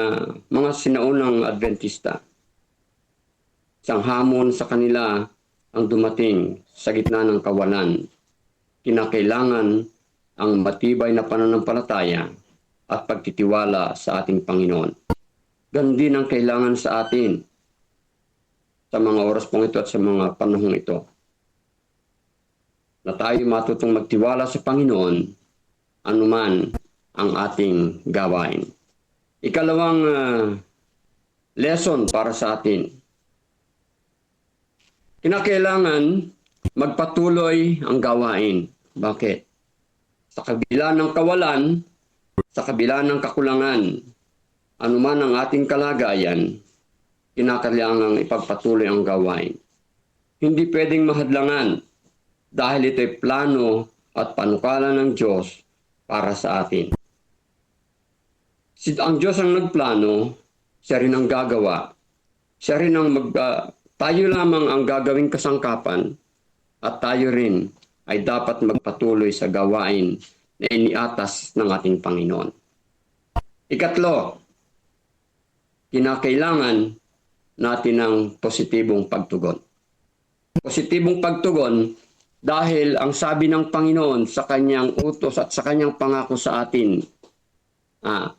mga sinaunang Adventista. Isang hamon sa kanila ang dumating sa gitna ng kawalan. Kinakailangan ang matibay na pananampalataya at pagtitiwala sa ating Panginoon. Ganun din ang kailangan sa atin sa mga oras pong ito at sa mga panahong ito. Na tayo matutong magtiwala sa Panginoon anuman ang ating gawain. Ikalawang lesson para sa atin. Kinakailangan magpatuloy ang gawain. Bakit? Sa kabila ng kawalan, sa kabila ng kakulangan, anuman ang ating kalagayan, kinakailangan ipagpatuloy ang gawain. Hindi pwedeng mahadlangan dahil ito'y plano at panukala ng Diyos para sa atin. Ang Diyos ang nagplano, siya rin ang gagawa. Siya rin ang tayo lamang ang gagawing kasangkapan at tayo rin ay dapat magpatuloy sa gawain na iniatas ng ating Panginoon. Ikatlo, kinakailangan natin ng positibong pagtugon. Positibong pagtugon dahil ang sabi ng Panginoon sa kanyang utos at sa kanyang pangako sa atin,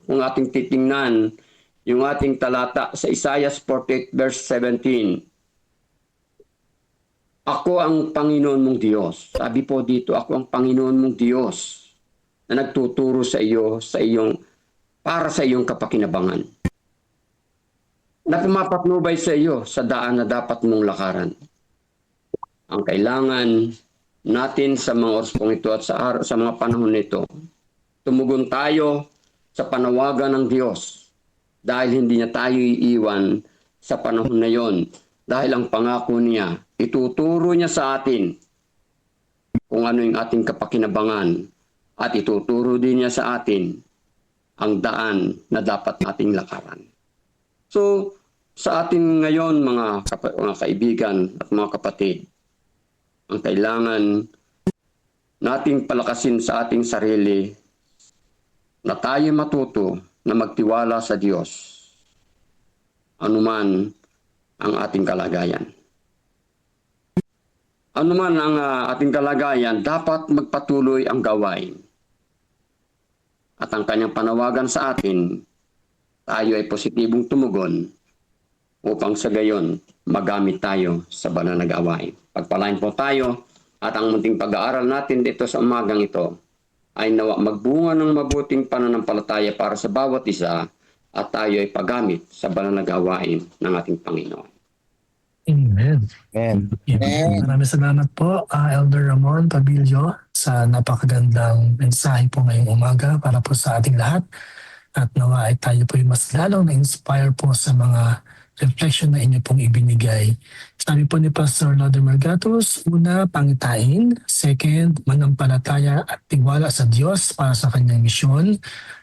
kung ating titingnan yung ating talata sa Isaiah 48 verse 17, ako ang Panginoon mong Diyos. Sabi po dito, ako ang Panginoon mong Diyos na nagtuturo sa iyo, para sa iyong kapakinabangan. Na pumapatnubay sa iyo sa daan na dapat mong lakaran. Ang kailangan natin sa mga oras pong ito at sa mga panahon nito, tumugon tayo sa panawagan ng Diyos dahil hindi niya tayo iiwan sa panahon na yon. Dahil ang pangako niya, ituturo niya sa atin kung ano yung ating kapakinabangan at ituturo din niya sa atin ang daan na dapat nating lakaran. So, sa atin ngayon mga kaibigan at mga kapatid, ang kailangan nating palakasin sa ating sarili na tayo matuto na magtiwala sa Diyos anuman ang ating kalagayan. Anuman ang ating kalagayan, dapat magpatuloy ang gawain. At ang kanyang panawagan sa atin, tayo ay positibong tumugon upang sa gayon magamit tayo sa banal na gawain. Pagpalain po tayo at ang munting pag-aaral natin dito sa umagang ito ay nawa magbunga ng mabuting pananampalataya para sa bawat isa at tayo ay paggamit sa banal na gawain ng ating Panginoon. Amen. And Maraming salamat po, Elder Ramon Pabilio, sa napakagandang mensahe po ngayong umaga para po sa ating lahat. At nawa ay tayo po mas lalong na-inspire po sa mga reflection na inyo pong ibinigay. Sabi po ni Pastor Lodemar Gatos, una, pangitain. Second, manampalataya at tiwala sa Diyos para sa kanyang misyon.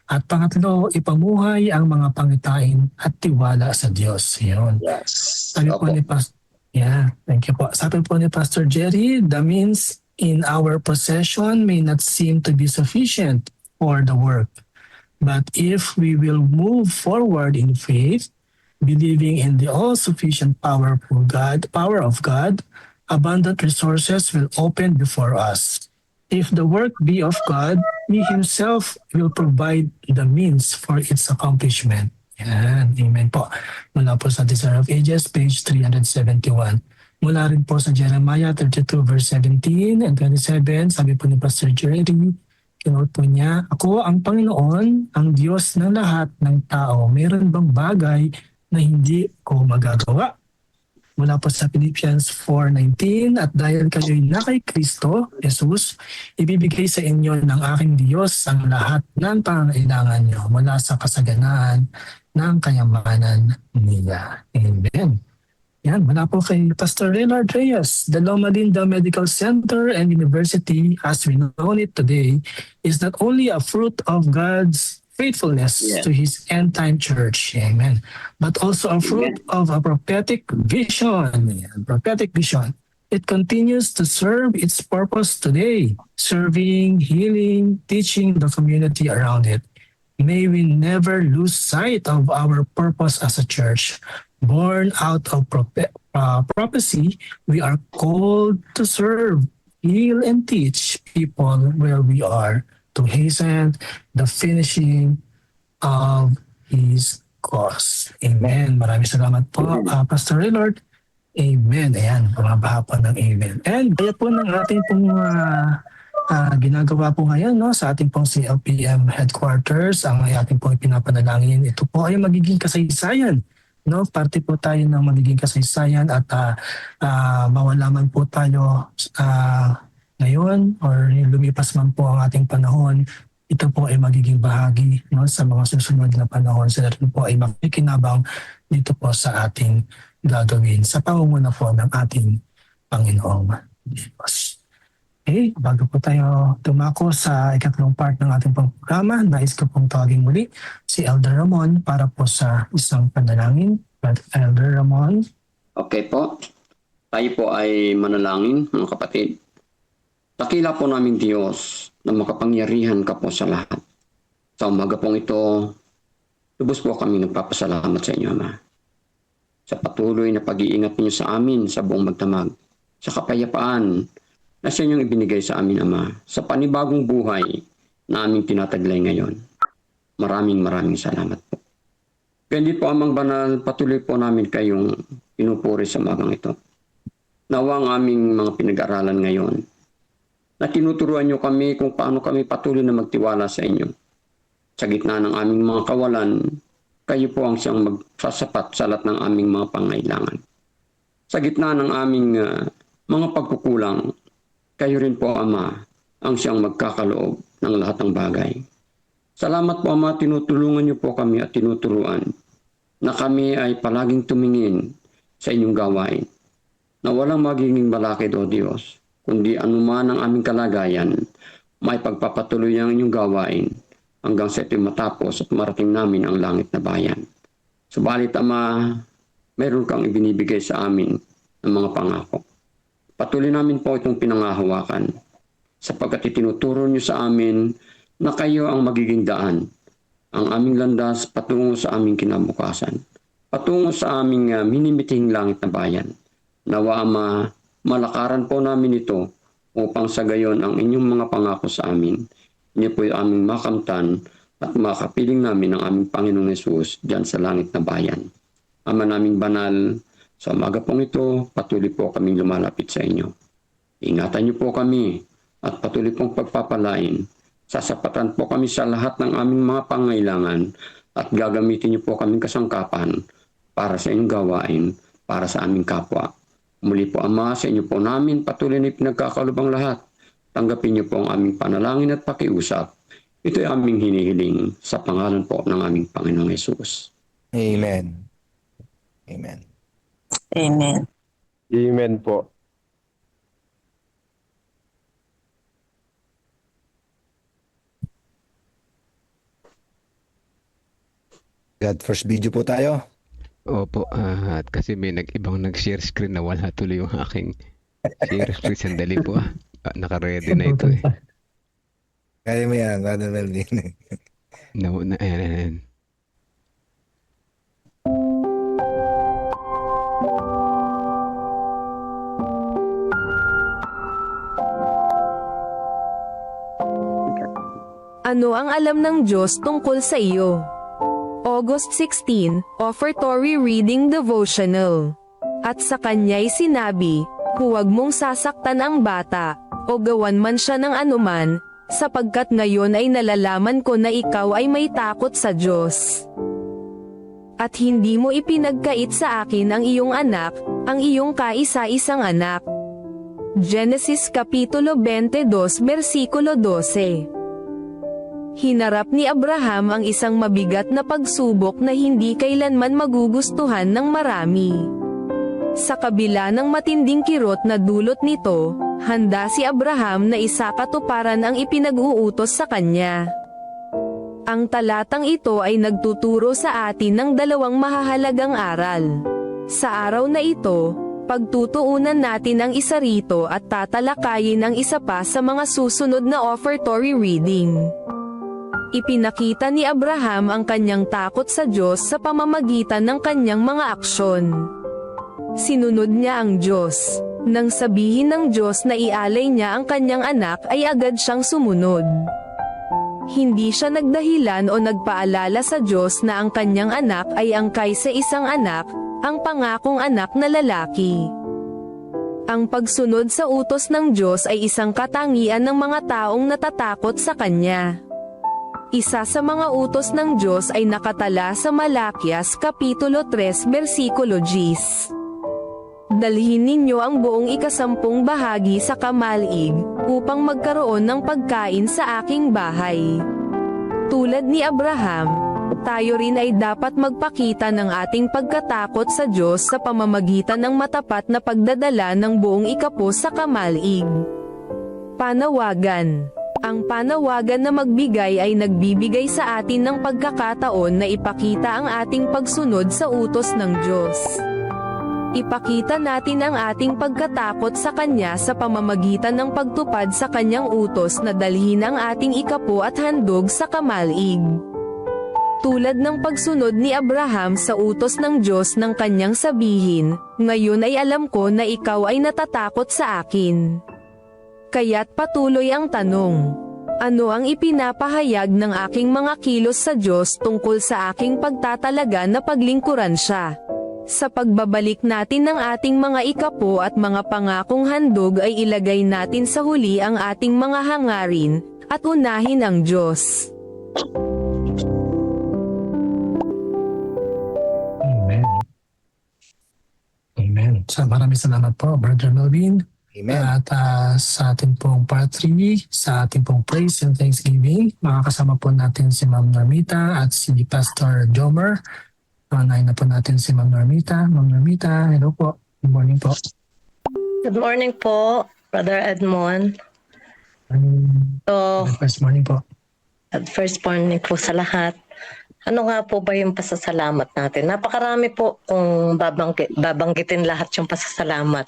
At pangatlo, ipamuhay ang mga pangitain at tiwala sa Diyos. Yun. Yes. Sabi po Opo. ni Pastor, Yeah, thank you po. Sabi po ni Pastor Jerry, the means in our possession may not seem to be sufficient for the work. But if we will move forward in faith, believing in the all-sufficient power of God, abundant resources will open before us. If the work be of God, He Himself will provide the means for its accomplishment. Yan, amen po. Mula po sa Desire of Ages, page 371. Mula rin po sa Jeremiah 32 verse 17 and 27, sabi po ni Pastor Jerry, kinote po niya, ako ang Panginoon, ang Diyos ng lahat ng tao. Meron bang bagay na hindi ko magagawa? Mula po sa Philippians 4:19, at dahil kayo'y na kay Kristo, Jesus, ibibigay sa inyo ng aking Diyos ang lahat ng pangangailangan niyo mula sa kasaganaan ng kayamanan niya. Amen. Yan, mula po kay Pastor Leonard Reyes. The Loma Linda Medical Center and University, as we know it today, is not only a fruit of God's faithfulness to His end-time church, amen, but also a fruit of a prophetic vision. Prophetic vision. It continues to serve its purpose today, serving, healing, teaching the community around it. May we never lose sight of our purpose as a church. Born out of prophecy, we are called to serve, heal, and teach people where we are to hasten the finishing of His cause. Amen. Maraming salamat po, Pastor Lord. Amen. Ayan, bumabaha po ng amen. And kaya po ng ating pong ginagawa po ngayon, no, sa ating pong CLPM headquarters, ang ating pong pinapanalangin, ito po ay magiging kasaysayan. No, parte po tayo ng magiging kasaysayan at mawala man po tayo ngayon or lumipas man po ang ating panahon, ito po ay magiging bahagi, no, sa mga susunod na panahon. Sila rin po ay makikinabang dito po sa ating gagawin sa pangunguna po ng ating Panginoong Diyos. Okay, bago po tayo tumako sa ikatlong part ng ating programa, nais ko pong tawagin muli si Elder Ramon para po sa isang panalangin. Elder Ramon. Okay po. Tayo po ay manalangin, mga kapatid. Dakila po namin Diyos na makapangyarihan ka po sa lahat. Sa umaga pong ito, lubos po kami nagpapasalamat sa inyo, Ama. Sa patuloy na pag-iingat ninyo sa amin sa buong magdamag, sa kapayapaan na sa inyong ibinigay sa amin, Ama, sa panibagong buhay na aming tinataglay ngayon. Maraming salamat po. Kaya hindi po, Amang Banal, patuloy po namin kayong pinupuri sa magang ito. Nawa ang aming mga pinag-aralan ngayon na tinuturuan nyo kami kung paano kami patuloy na magtiwala sa inyo. Sa gitna ng aming mga kawalan, kayo po ang siyang magsasapat sa lahat ng aming mga pangailangan. Sa gitna ng aming mga pagkukulang, kayo rin po, Ama, ang siyang magkakaloob ng lahat ng bagay. Salamat po, Ama, tinutulungan niyo po kami at tinuturuan na kami ay palaging tumingin sa inyong gawain, na walang magiging balakid, O Diyos, kundi anuman ang aming kalagayan, may pagpapatuloy ang inyong gawain hanggang sa ito'y matapos at marating namin ang langit na bayan. Subalit, Ama, meron kang ibinibigay sa amin ng mga pangako. Patuloy namin po itong pinangahawakan sapagkat itinuturo niyo sa amin na kayo ang magiging daan, ang aming landas patungo sa aming kinabukasan, patungo sa aming minimiting langit na bayan. Nawa, Ama, malakaran po namin ito upang sa gayon ang inyong mga pangako sa amin, inyo po'y aming makamtan at makapiling namin ang aming Panginoong Yesus diyan sa langit na bayan. Ama naming banal, sa umaga pong ito, patuloy po kaming lumalapit sa inyo. Ingatan niyo po kami at patuloy pong pagpapalain. Sasapatan po kami sa lahat ng aming mga pangailangan at gagamitin niyo po kaming kasangkapan para sa inyong gawain, para sa aming kapwa. Muli po, Ama, sa inyo po namin patuloy na pinagkakalubang lahat. Tanggapin niyo po ang aming panalangin at pakiusap. Ito ay aming hinihiling sa pangalan po ng aming Panginoong Yesus. Amen. Amen. Amen. Amen po. God first video po tayo. Opo, at kasi may ibang nag-share screen na wala tuloy yung aking share screen. Sandali po ah. Naka-ready na ito eh. Kaya mo yan, Brother Melvin. Ayan, ayan. Ano ang alam ng Diyos tungkol sa iyo? August 16, Offertory Reading Devotional. At sa kanya'y sinabi, huwag mong sasaktan ang bata, o gawan man siya ng anuman, sapagkat ngayon ay nalalaman ko na ikaw ay may takot sa Diyos. At hindi mo ipinagkait sa akin ang iyong anak, ang iyong kaisa-isang anak. Genesis Kapitulo 22 Versikulo 12. Hinarap ni Abraham ang isang mabigat na pagsubok na hindi kailanman magugustuhan ng marami. Sa kabila ng matinding kirot na dulot nito, handa si Abraham na isakatuparan ang ipinag-uutos sa kanya. Ang talatang ito ay nagtuturo sa atin ng dalawang mahahalagang aral. Sa araw na ito, pagtutuunan natin ang isa rito at tatalakayin ang isa pa sa mga susunod na offertory reading. Ipinakita ni Abraham ang kanyang takot sa Diyos sa pamamagitan ng kanyang mga aksyon. Sinunod niya ang Diyos. Nang sabihin ng Diyos na ialay niya ang kanyang anak ay agad siyang sumunod. Hindi siya nagdahilan o nagpaalala sa Diyos na ang kanyang anak ay ang kaisa-isang anak, ang pangakong anak na lalaki. Ang pagsunod sa utos ng Diyos ay isang katangian ng mga taong natatakot sa Kanya. Isa sa mga utos ng Diyos ay nakatala sa Malakias Kapitulo 3 Versikulo 10. Dalhin ninyo ang buong ikasampung bahagi sa kamalig, upang magkaroon ng pagkain sa aking bahay. Tulad ni Abraham, tayo rin ay dapat magpakita ng ating pagkatakot sa Diyos sa pamamagitan ng matapat na pagdadala ng buong ikapo sa kamalig. Panawagan. Ang panawagan na magbigay ay nagbibigay sa atin ng pagkakataon na ipakita ang ating pagsunod sa utos ng Diyos. Ipakita natin ang ating pagkatakot sa Kanya sa pamamagitan ng pagtupad sa Kanyang utos na dalhin ang ating ikapo at handog sa kamalig. Tulad ng pagsunod ni Abraham sa utos ng Diyos ng kanyang sabihin, ngayon ay alam ko na ikaw ay natatakot sa akin. Kaya't patuloy ang tanong, ano ang ipinapahayag ng aking mga kilos sa Diyos tungkol sa aking pagtatalaga na paglingkuran siya? Sa pagbabalik natin ng ating mga ikapo at mga pangakong handog ay ilagay natin sa huli ang ating mga hangarin, at unahin ang Diyos. Amen. Amen. So, maraming salamat po, Brother Melvin. Amen. At sa ating pong part 3, sa ating pong praise and thanksgiving, makakasama po natin si Ma'am Normita at si Pastor Jomer. Unahin na po natin si Ma'am Normita. Ma'am Normita, hello po. Good morning po. Good morning po, Brother Edmond. So, First morning po. first morning po sa lahat. Ano nga po ba yung pasasalamat natin? Napakarami po kung babanggitin lahat yung pasasalamat.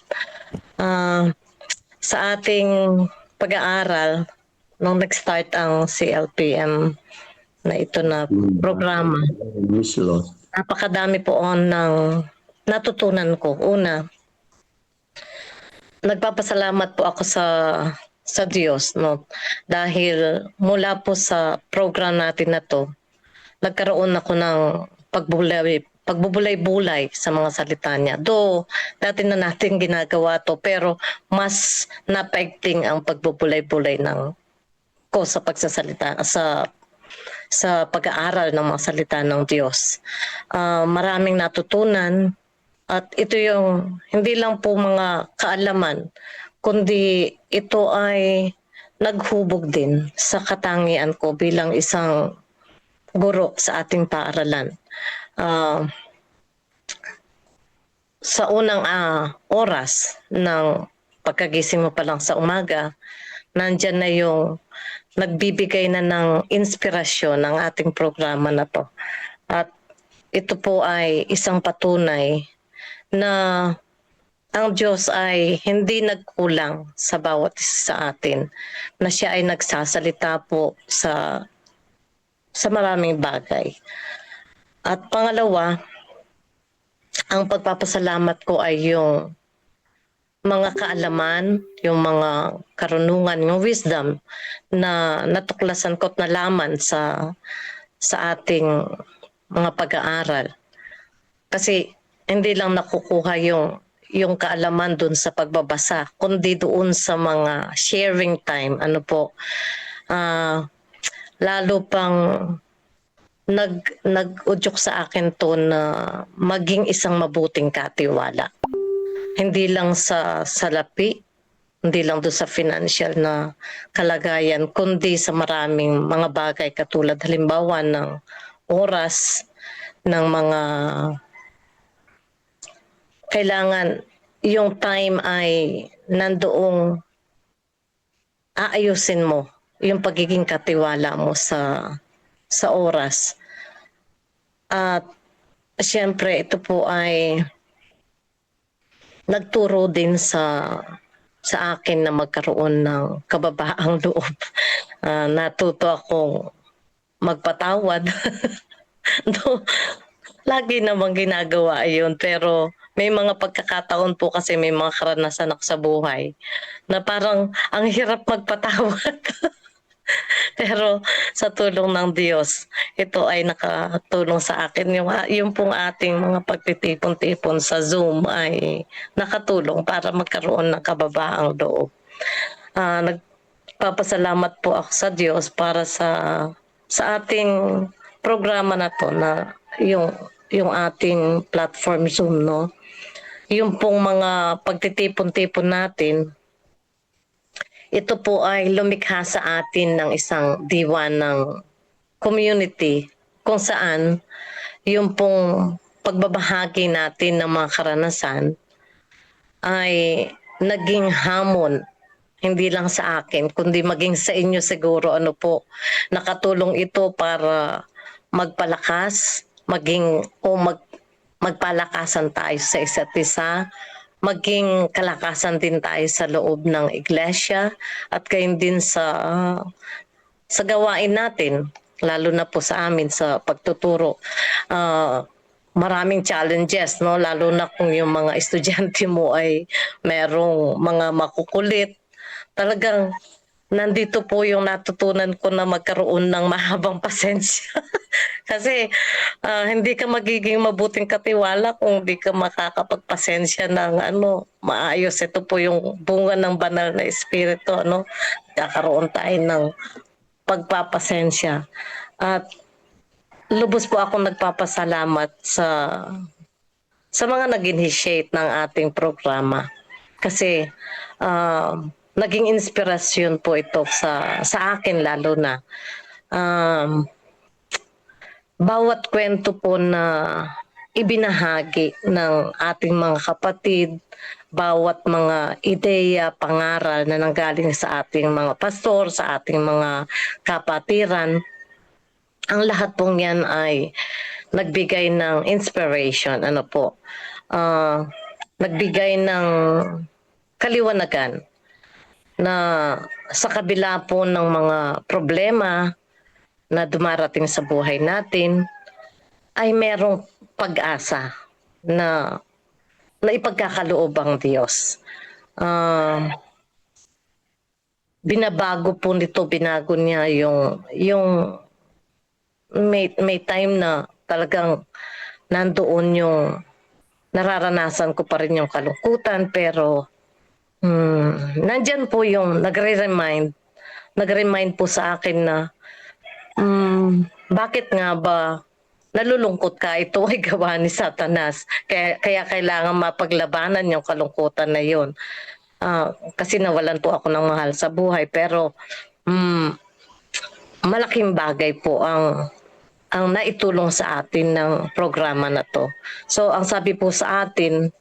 Sa ating pag-aaral, nung nag-start ang CLPM na ito na programa, napakadami po ng natutunan ko. Una, nagpapasalamat po ako sa Diyos, no? Dahil mula po sa program natin na to, nagkaroon ako ng pagbubulay-bulay sa mga salita niya. Though, dati na natin ginagawa to, pero mas napaigting ang pagbubulay-bulay ko sa pagsasalita, sa pag-aaral ng mga salita ng Diyos. Maraming natutunan, at ito yung hindi lang po mga kaalaman, kundi ito ay naghubog din sa katangian ko bilang isang guro sa ating paaralan. Sa unang oras ng pagkagising mo pa lang sa umaga, nandyan na yung nagbibigay na ng inspirasyon ng ating programa na to. At ito po ay isang patunay na ang Diyos ay hindi nagkulang sa bawat isa sa atin, na siya ay nagsasalita po sa maraming bagay. At pangalawa, ang pagpapasalamat ko ay yung mga kaalaman, yung mga karunungan, yung wisdom na natuklasan ko at nalaman sa ating mga pag-aaral. Kasi hindi lang nakukuha yung kaalaman doon sa pagbabasa, kundi doon sa mga sharing time. Ano po, lalo pang nag-udyok sa akin to na maging isang mabuting katiwala. Hindi lang sa salapi, hindi lang doon sa financial na kalagayan, kundi sa maraming mga bagay katulad halimbawa ng oras, ng mga kailangan yung time ay nandoong aayusin mo yung pagiging katiwala mo sa oras. At siyempre ito po ay nagturo din sa akin na magkaroon ng kababaang loob. Natuto akong magpatawad. No, lagi namang ginagawa yun, pero may mga pagkakataon po kasi may mga karanasan ako sa buhay na parang ang hirap magpatawad. Pero sa tulong ng Diyos, ito ay nakatulong sa akin. Yung pong ating mga pagtitipon-tipon sa Zoom ay nakatulong para magkaroon ng kababaang loob. Nagpapasalamat po ako sa Diyos para sa ating programa na to, na yung ating platform Zoom, no? Yung pong mga pagtitipon-tipon natin, ito po ay lumikha sa atin ng isang diwa ng community kung saan yung pong pagbabahagi natin ng mga karanasan ay naging hamon, hindi lang sa akin, kundi maging sa inyo siguro. Ano po, nakatulong ito para magpalakas, magpalakasan tayo sa isa't isa, maging kalakasan din tayo sa loob ng iglesia at gayon din sa gawain natin, lalo na po sa amin sa pagtuturo. Maraming challenges, no? Lalo na kung yung mga estudyante mo ay merong mga makukulit. Talagang nandito po yung natutunan ko na magkaroon ng mahabang pasensya. Kasi hindi ka magiging mabuting katiwala kung hindi ka makakapagpasensya ng maayos. Ito po yung bunga ng banal na espiritu, ano? Kakaroon tayo ng pagpapasensya. At lubos po akong nagpapasalamat sa mga nag-initiate ng ating programa. Kasi naging inspirasyon po ito sa akin lalo na. Bawat kwento po na ibinahagi ng ating mga kapatid, bawat mga ideya, pangaral na nanggaling sa ating mga pastor, sa ating mga kapatiran, ang lahat pong yan ay nagbigay ng inspiration, nagbigay ng kaliwanagan na sa kabila po ng mga problema na dumarating sa buhay natin, ay merong pag-asa na ipagkakaloob ang Diyos. Binago niya yung may time na talagang nandoon yung nararanasan ko pa rin yung kalungkutan, pero nandyan po yung nagre-remind po sa akin na bakit nga ba nalulungkot ka? Ito ay gawa ni Satanas. Kaya kailangan mapaglabanan yung kalungkutan na yun. Kasi nawalan po ako ng mahal sa buhay. Pero malaking bagay po ang naitulong sa atin ng programa na to. So ang sabi po sa atin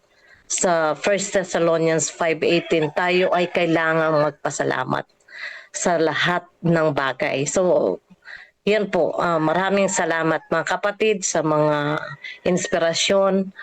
sa 1 Thessalonians 5:18, tayo ay kailangang magpasalamat sa lahat ng bagay. So Yan po, maraming salamat mga kapatid sa mga inspirasyon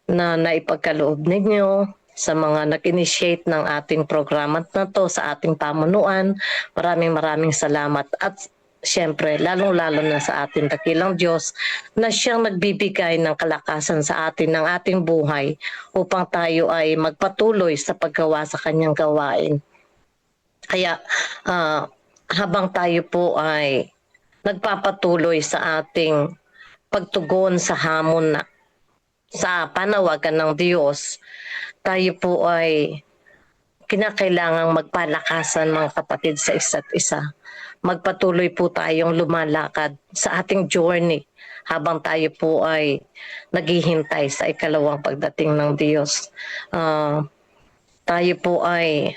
na naipagkaloob ninyo, sa mga nag-initiate ng ating programa na to, sa ating pamunuan. Maraming salamat. At siyempre, lalong-lalo na sa ating dakilang Diyos na siyang nagbibigay ng kalakasan sa atin, ng ating buhay upang tayo ay magpatuloy sa paggawa sa kanyang gawain. Kaya habang tayo po ay nagpapatuloy sa ating pagtugon sa hamon na sa panawagan ng Diyos, tayo po ay kinakailangang magpalakasan mga kapatid sa isa't isa. Magpatuloy po tayong lumalakad sa ating journey habang tayo po ay naghihintay sa ikalawang pagdating ng Diyos. Tayo po ay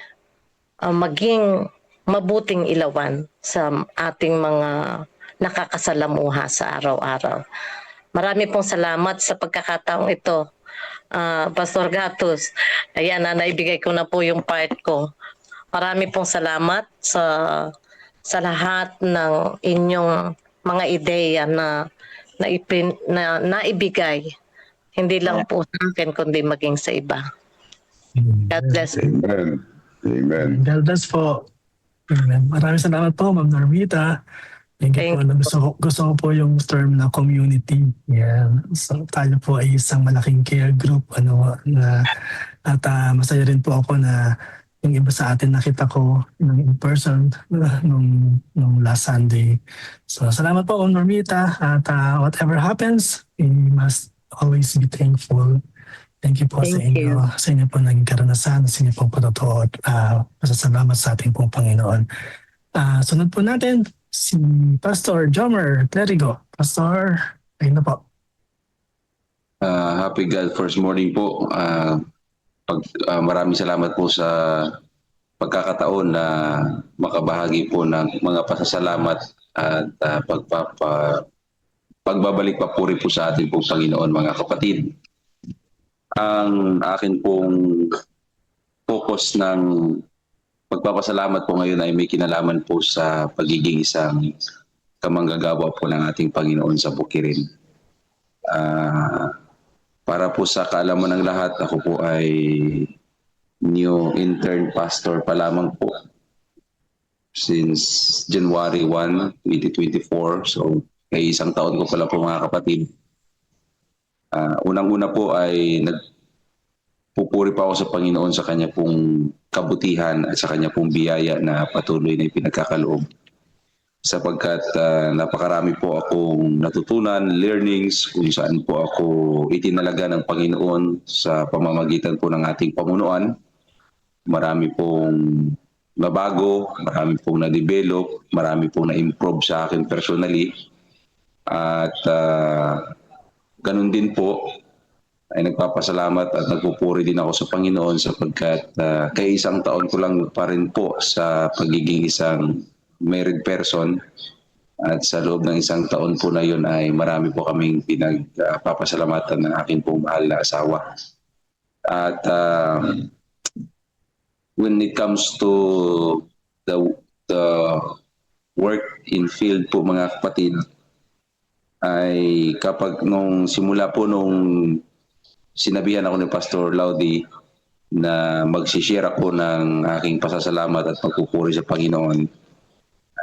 maging mabuting ilawan sa ating mga nakakasalamuha sa araw-araw. Marami pong salamat sa pagkakataong ito. Pastor Gatus, ayan, naibigay ko na po yung part ko. Marami pong salamat sa lahat ng inyong mga ideya na naibigay. Hindi lang po sa akin, kundi maging sa iba. God bless you. Amen. Amen. God bless po. Amen. Maraming salamat po, Ma'am Normita. Thank you po. Gusto ko po yung term na community. Yan. So, tayo po ay isang malaking care group. At masaya rin po ako na yung iba sa atin nakita ko in person nung last Sunday. So, salamat po, Ma'am Normita. At whatever happens, we must always be thankful. Thank you po sa inyo po naging karanasan, sa inyo po patotoo at pasasalamat sa ating pong Panginoon. Sunod po natin si Pastor Jomer Clerigo. Pastor, ayun na po. Happy God First Morning po. Maraming salamat po sa pagkakataon na makabahagi po ng mga pasasalamat at pagbabalik papuri po sa ating pong Panginoon, mga kapatid. Ang akin pong focus ng pagpapasalamat po ngayon ay may kinalaman po sa pagiging isang kamanggagawa po ng ating Panginoon sa Bukirin. Para po sa kaalaman ng lahat, ako po ay new intern pastor pa lamang po since January 1, 2024. So, kay isang taon ko pala po, mga kapatid. Unang-una po ay nagpupuri pa ako sa Panginoon sa kanya pong kabutihan at sa kanya pong biyaya na patuloy na ipinagkakaloob. Sapagkat napakarami po akong natutunan, learnings, kung saan po ako itinalaga ng Panginoon sa pamamagitan po ng ating pamunuan. Marami pong nabago, marami pong na-develop, marami pong na-improve sa akin personally. At ganun din po ay nagpapasalamat at nagpupuri din ako sa Panginoon sapagkat kay isang taon ko lang pa rin po sa pagiging isang married person at sa loob ng isang taon po na yun ay marami po kaming pinagpapasalamatan ng aking pong mahal na asawa. At when it comes to the work in field po, mga kapatid, ay kapag nung simula po nung sinabihan ako ni Pastor Laudy na magsishare ako ng aking pasasalamat at pagpupuri sa Panginoon,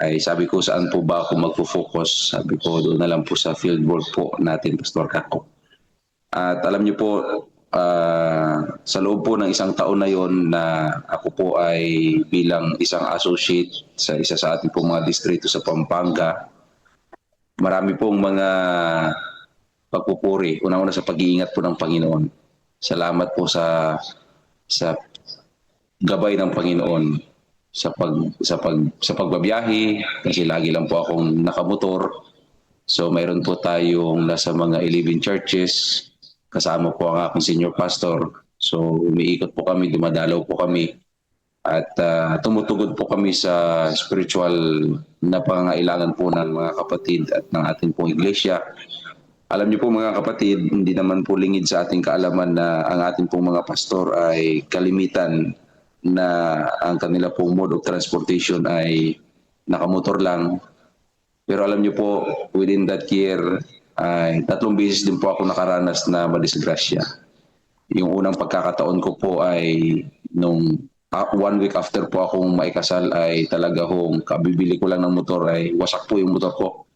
ay sabi ko, saan po ba ako magpo-focus? Sabi ko, doon na lang po sa field work po natin, Pastor Kako. At alam niyo po, sa loob po ng isang taon na yon na ako po ay bilang isang associate sa isa sa ating pong mga distrito sa Pampanga, marami pong mga pagpupuri, unang-una sa pag-iingat po ng Panginoon. Salamat po sa gabay ng Panginoon sa pagbabiyahe, kasi lagi lang po akong nakamotor. So mayroon po tayong nasa mga 11 churches, kasama po ang aking senior pastor. So umiikot po kami, dumadalaw po kami at tumutugod po kami sa spiritual na pangangailangan po ng mga kapatid at ng ating pong iglesia. Alam niyo po, mga kapatid, hindi naman po lingid sa ating kaalaman na ang ating pong mga pastor ay kalimitan na ang kanila pong mode of transportation ay nakamotor lang. Pero alam niyo po, within that year, ay 3 beses din po ako nakaranas na madisgrasya. Yung unang pagkakataon ko po ay nung 1 week after po akong maikasal ay talaga hong kabibili ko lang ng motor ay wasak po yung motor ko.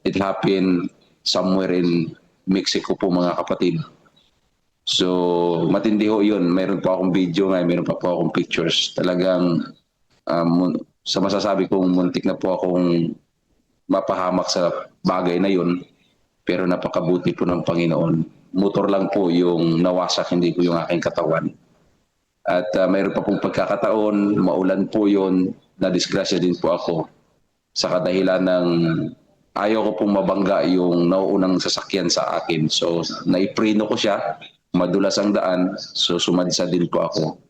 It happened somewhere in Mexico po mga kapatid. So matindi ho yun. Meron po akong video nga, meron pa po akong pictures. Talagang sa masasabi kong muntik na po akong mapahamak sa bagay na yun, pero napakabuti po ng Panginoon. Motor lang po yung nawasak, hindi po yung aking katawan. At mayroon pa pong pagkakataon, maulan po yun, na-disgrasya din po ako sa kadahilan ng ayaw ko pong mabangga yung nauunang sasakyan sa akin. So naiprino ko siya, madulas ang daan, so sumadsa din po ako.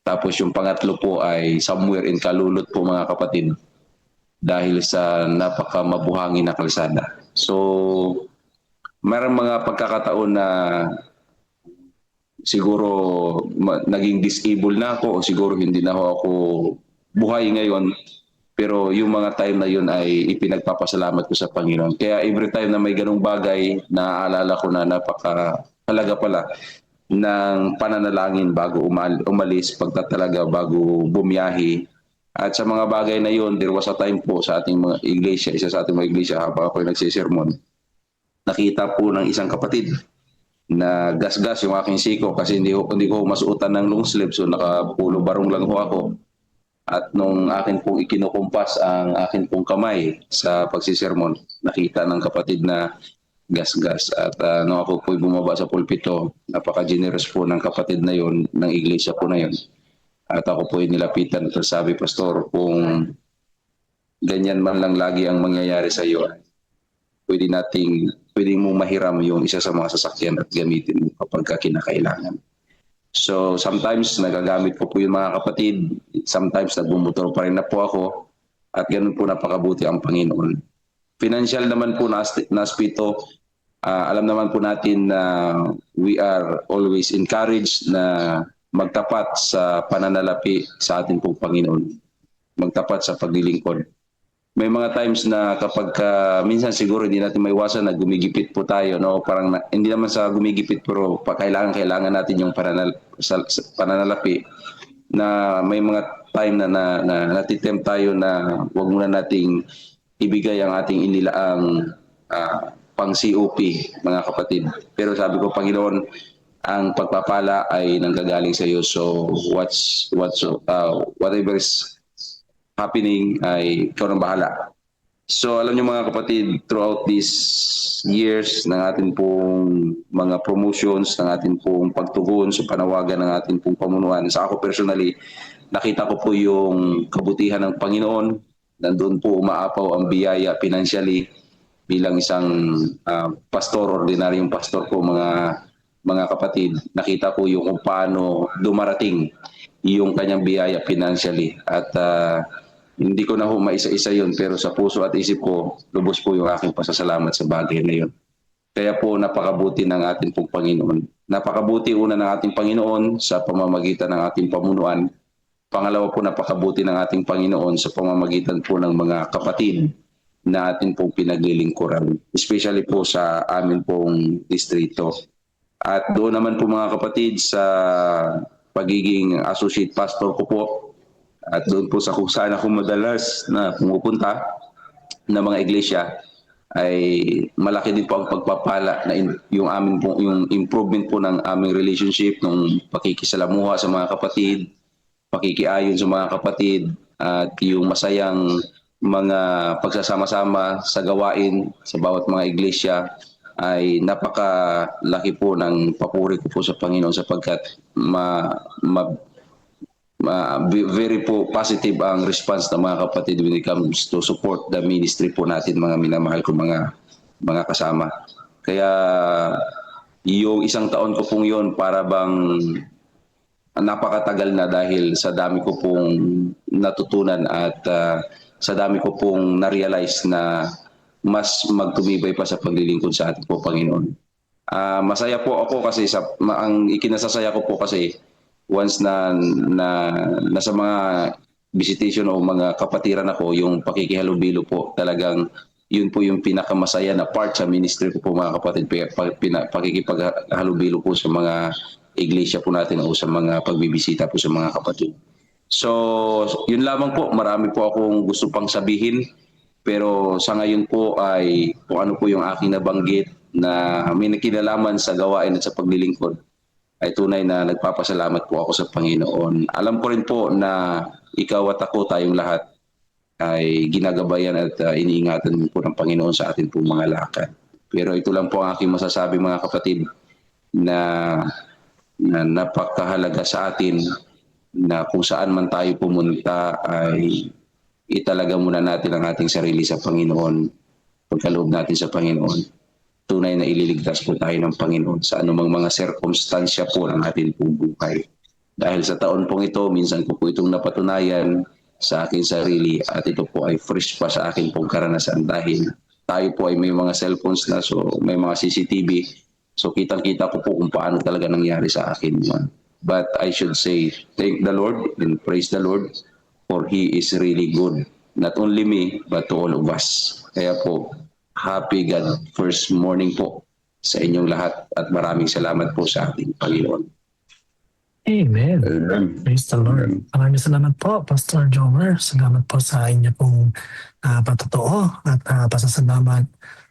Tapos yung pangatlo po ay somewhere in Kalulot po mga kapatid, dahil sa napaka mabuhangin na kalsada. So, mayroong mga pagkakataon na siguro naging disable na ako o siguro hindi na ako buhay ngayon. Pero yung mga time na yun ay ipinagpapasalamat ko sa Panginoon. Kaya every time na may ganung bagay, naaalala ko na napakahalaga pala ng pananalangin bago umalis, pagtatalaga bago bumiyahi. At sa mga bagay na yun, there was a time po sa ating mga iglesia, isa sa ating mga iglesia habang ako nagsisermon, nakita po ng isang kapatid na gas-gas yung aking siko kasi hindi ko masuotan ng long sleeve, so nakapulo barong lang ho ako. At nung akin pong ikinukumpas ang akin pong kamay sa pagsisermon, nakita ng kapatid na gas-gas. At nung ako po bumaba sa pulpito, napaka-generous po ng kapatid na yun, ng iglesia po na yun. At ako po ay nilapitan at sabi, Pastor, kung ganyan man lang lagi ang mangyayari sa iyo, pwede mong mahiram yung isa sa mga sasakyan at gamitin mo kapag kinakailangan. So sometimes nagagamit ko po yung mga kapatid, sometimes nagbumotor pa rin na po ako, at ganun po napakabuti ang Panginoon. Financial naman po na aspito, alam naman po natin na we are always encouraged na magtapat sa pananalapi sa ating pong Panginoon. Magtapat sa paglilingkod. May mga times na kapag minsan siguro hindi natin maiwasan na gumigipit po tayo, no? Parang hindi naman sa gumigipit, pero kailangan natin yung pananalapi, na may mga time na natitempt tayo na wag muna nating ibigay ang ating inilaang pang COP, mga kapatid. Pero sabi ko, Panginoon, ang pagpapala ay nanggagaling sa iyo. So whatever is happening ay ikaw nang bahala. So alam niyo mga kapatid, throughout these years ng ating pong mga promotions, ng ating pong pagtugon sa panawagan ng ating pong pamunuan, sa ako personally, nakita ko po yung kabutihan ng Panginoon. Nandun po umaapaw ang biyaya financially bilang isang pastor, ordinaryong pastor po mga kapatid. Nakita ko yung kung paano dumarating yung kanyang biyaya financially. At hindi ko na ho maisa-isa yun, pero sa puso at isip ko, lubos po yung aking pasasalamat sa bagay na yun. Kaya po napakabuti ng ating pong Panginoon. Napakabuti una ng ating Panginoon sa pamamagitan ng ating pamunuan. Pangalawa po, napakabuti ng ating Panginoon sa pamamagitan po ng mga kapatid na ating pong pinaglilingkuran. Especially po sa amin pong distrito. At doon naman po mga kapatid sa pagiging associate pastor ko po, at doon po sa kung saan ako madalas na pumupunta ng mga iglesia, ay malaki din po ang pagpapala na yung improvement po ng aming relationship, ng pakikisalamuha sa mga kapatid, pakikiayon sa mga kapatid, at yung masayang mga pagsasama-sama sa gawain sa bawat mga iglesia ay napakalaki po ng papuri ko po sa Panginoon, sapagkat very po positive ang response ng mga kapatid when it comes to support the ministry po natin, mga minamahal ko mga kasama. Kaya yung isang taon ko pong yon para bang napakatagal na, dahil sa dami ko pong natutunan at sa dami ko pong na-realize na mas magtumibay pa sa paglilingkod sa ating po Panginoon. Masaya po ako kasi ang ikinasasaya ko po kasi once na sa mga visitation o mga kapatiran ako, yung pakikihalubilo po, talagang Yun po yung pinakamasaya na part sa ministry ko po mga kapatid, pakikipaghalubilo po sa mga iglesia po natin o sa mga pagbibisita po sa mga kapatid. So, yun lamang po. Marami po akong gusto pang sabihin. Pero sa ngayon po ay kung ano po yung aking nabanggit na may nakinalaman sa gawain at sa paglilingkod, ay tunay na nagpapasalamat po ako sa Panginoon. Alam ko rin po na ikaw at ako, tayong lahat, ay ginagabayan at iniingatan po ng Panginoon sa atin po mga lakad. Pero ito lang po ang aking masasabi mga kapatid, na napakahalaga sa atin na kung saan man tayo pumunta ay italaga muna natin ang ating sarili sa Panginoon, pagkaloob natin sa Panginoon. Tunay na ililigtas po tayo ng Panginoon sa anumang mga sirkumstansya po ng ating pong buhay. Dahil sa taon pong ito, minsan ko po itong napatunayan sa aking sarili at ito po ay fresh pa sa aking pong karanasan dahil tayo po ay may mga cellphones na, so may mga CCTV. So kitang-kita ko po kung paano talaga nangyari sa akin. But I should say, thank the Lord and praise the Lord, for He is really good. Not only me, but to all of us. Kaya po, happy God first morning po sa inyong lahat at maraming salamat po sa ating Panginoon. Amen. Praise the Lord. Maraming salamat po, Pastor Jomer. Salamat po sa inyo pong patotoo at pasasalamat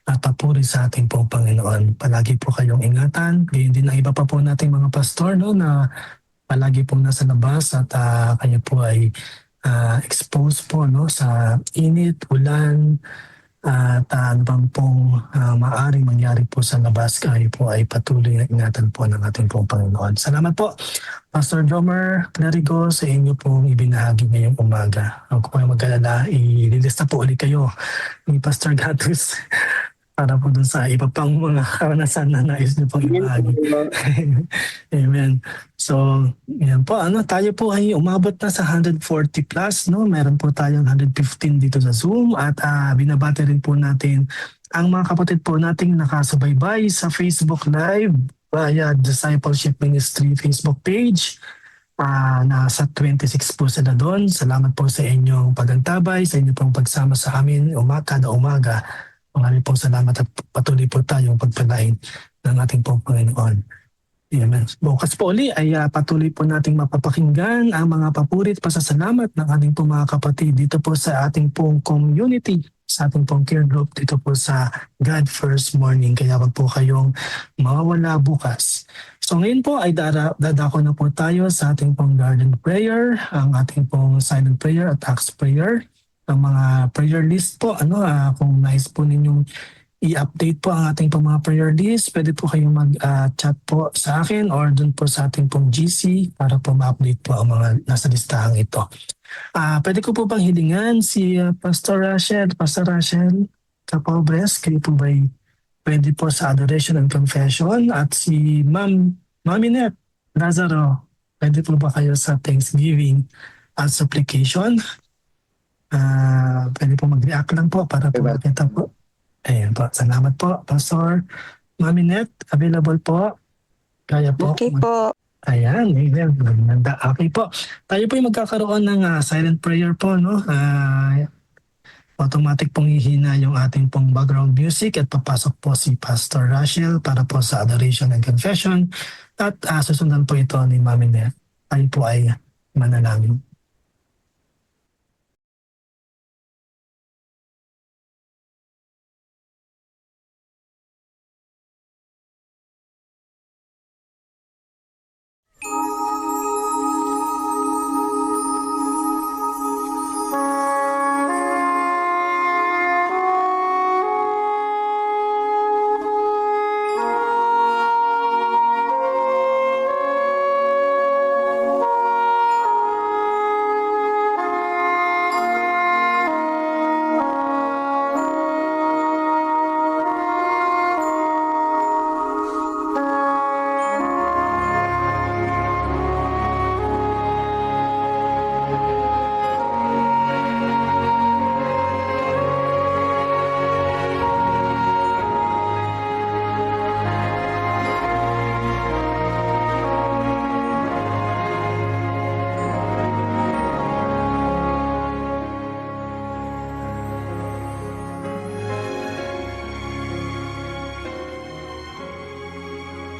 at papuri sa ating pong Panginoon. Palagi po kayong ingatan. Ganyan din ang iba pa po nating mga pastor, no, na palagi pong nasa labas at kayo po ay exposed po, no, sa init, ulan, at ano bang pong maaaring mangyari po sa labas, kayo po ay patuloy na ingatan po ng ating pong Panginoon. Salamat po, Pastor Jomer Clerigo, sa inyo pong ibinahagi ngayong umaga. Huwag po kayong mag-alala, ililista po ulit kayo ni Pastor Gatus para po dun sa iba pang mga karanasan na nais niyo pong ibahagi. Amen. So, yan po. Tayo po ay umabot na sa 140 plus. No? Meron po tayong 115 dito sa Zoom at binabati rin po natin ang mga kapatid po nating nakasubaybay sa Facebook Live via Discipleship Ministry Facebook page. Nasa 26 po sila doon. Salamat po sa inyong pagantabay, sa inyong pong pagsama sa amin kada umaga. Maraming po salamat at patuloy po tayong pagpalain ng ating pong Panginoon. Amen. Bukas po uli ay patuloy po nating mapapakinggan ang mga papurit pasasalamat ng ating pong mga kapatid dito po sa ating pong community, sa ating pong care group dito po sa God First Morning. Kaya wag po kayong mawawala bukas. So ngayon po ay dadako na po tayo sa ating pong garden prayer, ang ating pong silent prayer at acts prayer. Ang mga prayer list po, kung nais po ninyong i-update po ang ating pong mga prayer list, pwede po kayong mag-chat po sa akin or dun po sa ating pong GC para po ma-update po ang mga nasa listahang ito. Pwede ko po bang hilingan si Pastor Rachel Capobres, kayo po ba'y pwede po sa adoration and confession, at si Mami Net Lazaro, pwede po ba kayo sa Thanksgiving at supplication? Pwede po mag-react lang po para po makita po. Ayan po. Salamat po, Pastor. Mami Net, available po. Kaya po. Okay po. Ayan. Maganda. Okay po. Tayo po yung magkakaroon ng silent prayer po, no? Automatic pong ihina yung ating pong background music at papasok po si Pastor Rachel para po sa adoration and confession. At susundan po ito ni Mami Net. Tayo po ay manalangin.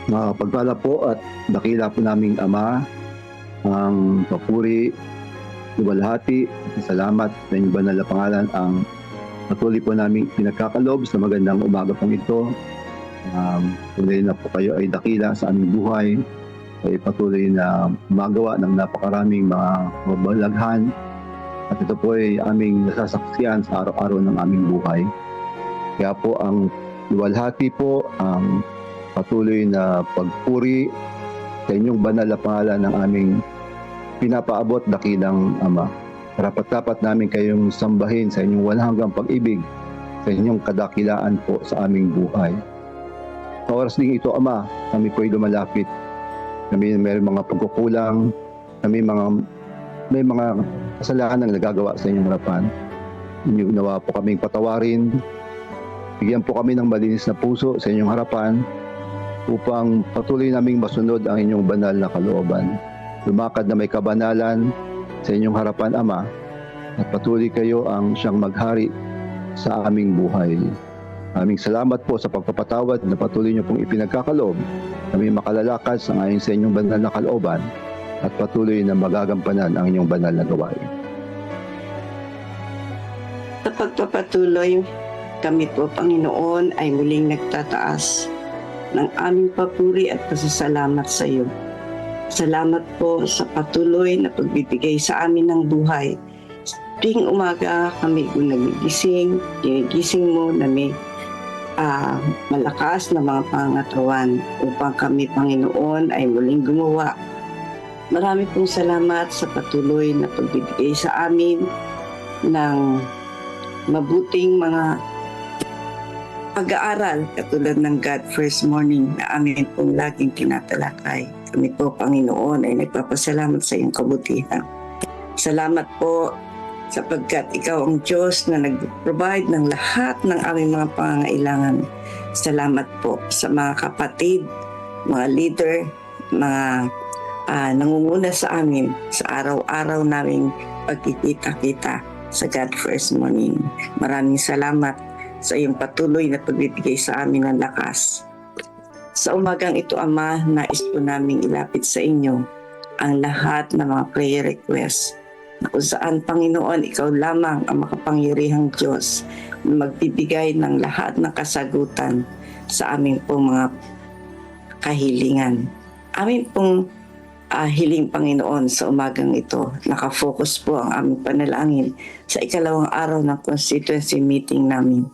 Pagpala po at dakila po naming Ama, ang papuri, luwalhati, salamat sa inyong banal na pangalan ang patuloy po namin pinagkakalob sa magandang umaga pong ito. Patuloy na po kayo ay dakila sa aming buhay, ay patuloy na magawa ng napakaraming mga mabalaghan at ito po ay aming nasasaksiyan sa araw-araw ng aming buhay. Kaya po ang luwalhati po ang patuloy na pagpuri sa inyong banal na pangalan ng aming pinapaabot dakilang Ama. Dapat namin kayong sambahin sa inyong walang hanggang pag-ibig, sa inyong kadakilaan po sa aming buhay. Sa oras ding ito, Ama, kami po ay lumalapit. Kami may mga pagkukulang, kami may mga kasalanan na nagagawa sa inyong harapan. Inyong nawa po kaming patawarin. Bigyan po kami ng malinis na puso sa inyong harapan upang patuloy naming masunod ang inyong banal na kalooban. Lumakad na may kabanalan sa inyong harapan, Ama, at patuloy kayo ang siyang maghari sa aming buhay. Aming salamat po sa pagpapatawad na patuloy niyo pong ipinagkakaloob. Kami makalalakas ang ayon sa inyong banal na kalooban at patuloy na magagampanan ang inyong banal na gawain. Sa pagpapatuloy, kami po, Panginoon, ay muling nagtataas ng aming papuri at pasasalamat sa iyo. Salamat po sa patuloy na pagbibigay sa amin ng buhay. Tuwing umaga kami nagigising, ginigising mo na may malakas na mga pangatawan upang kami, Panginoon, ay muling gumawa. Marami pong salamat sa patuloy na pagbibigay sa amin ng mabuting mga pag-aaral katulad ng God First Morning na amin pong laging tinatalakay. Kami po, Panginoon, ay nagpapasalamat sa iyong kabutihan. Salamat po sapagkat ikaw ang Diyos na nag-provide ng lahat ng aming mga pangangailangan. Salamat po sa mga kapatid, mga leader, mga nangunguna sa amin sa araw-araw naming pagkikita-kita sa God First Morning. Maraming salamat sa iyong patuloy na pagbibigay sa amin ng lakas. Sa umagang ito, Ama, nais po namin ilapit sa inyo ang lahat ng mga prayer requests na kung saan, Panginoon, ikaw lamang ang makapangyarihang Diyos na magbibigay ng lahat ng kasagutan sa aming pong mga kahilingan. Amin pong hiling, Panginoon, sa umagang ito, nakafocus po ang aming panalangin sa ikalawang araw ng constituency meeting namin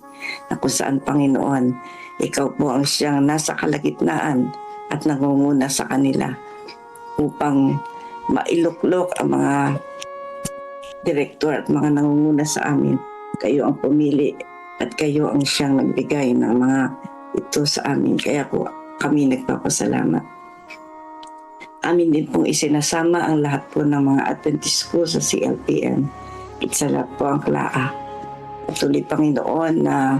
na kung saan, Panginoon, ikaw po ang siyang nasa kalagitnaan at nangunguna sa kanila upang mailuklok ang mga direktor at mga nangunguna sa amin. Kayo ang pumili at kayo ang siyang nagbigay ng mga ito sa amin. Kaya po kami nagpapasalamat. Amin din pong isinasama ang lahat po ng mga Adventist school sa CLPN at sa lahat po ang KLAA. Patuloy, Panginoon, na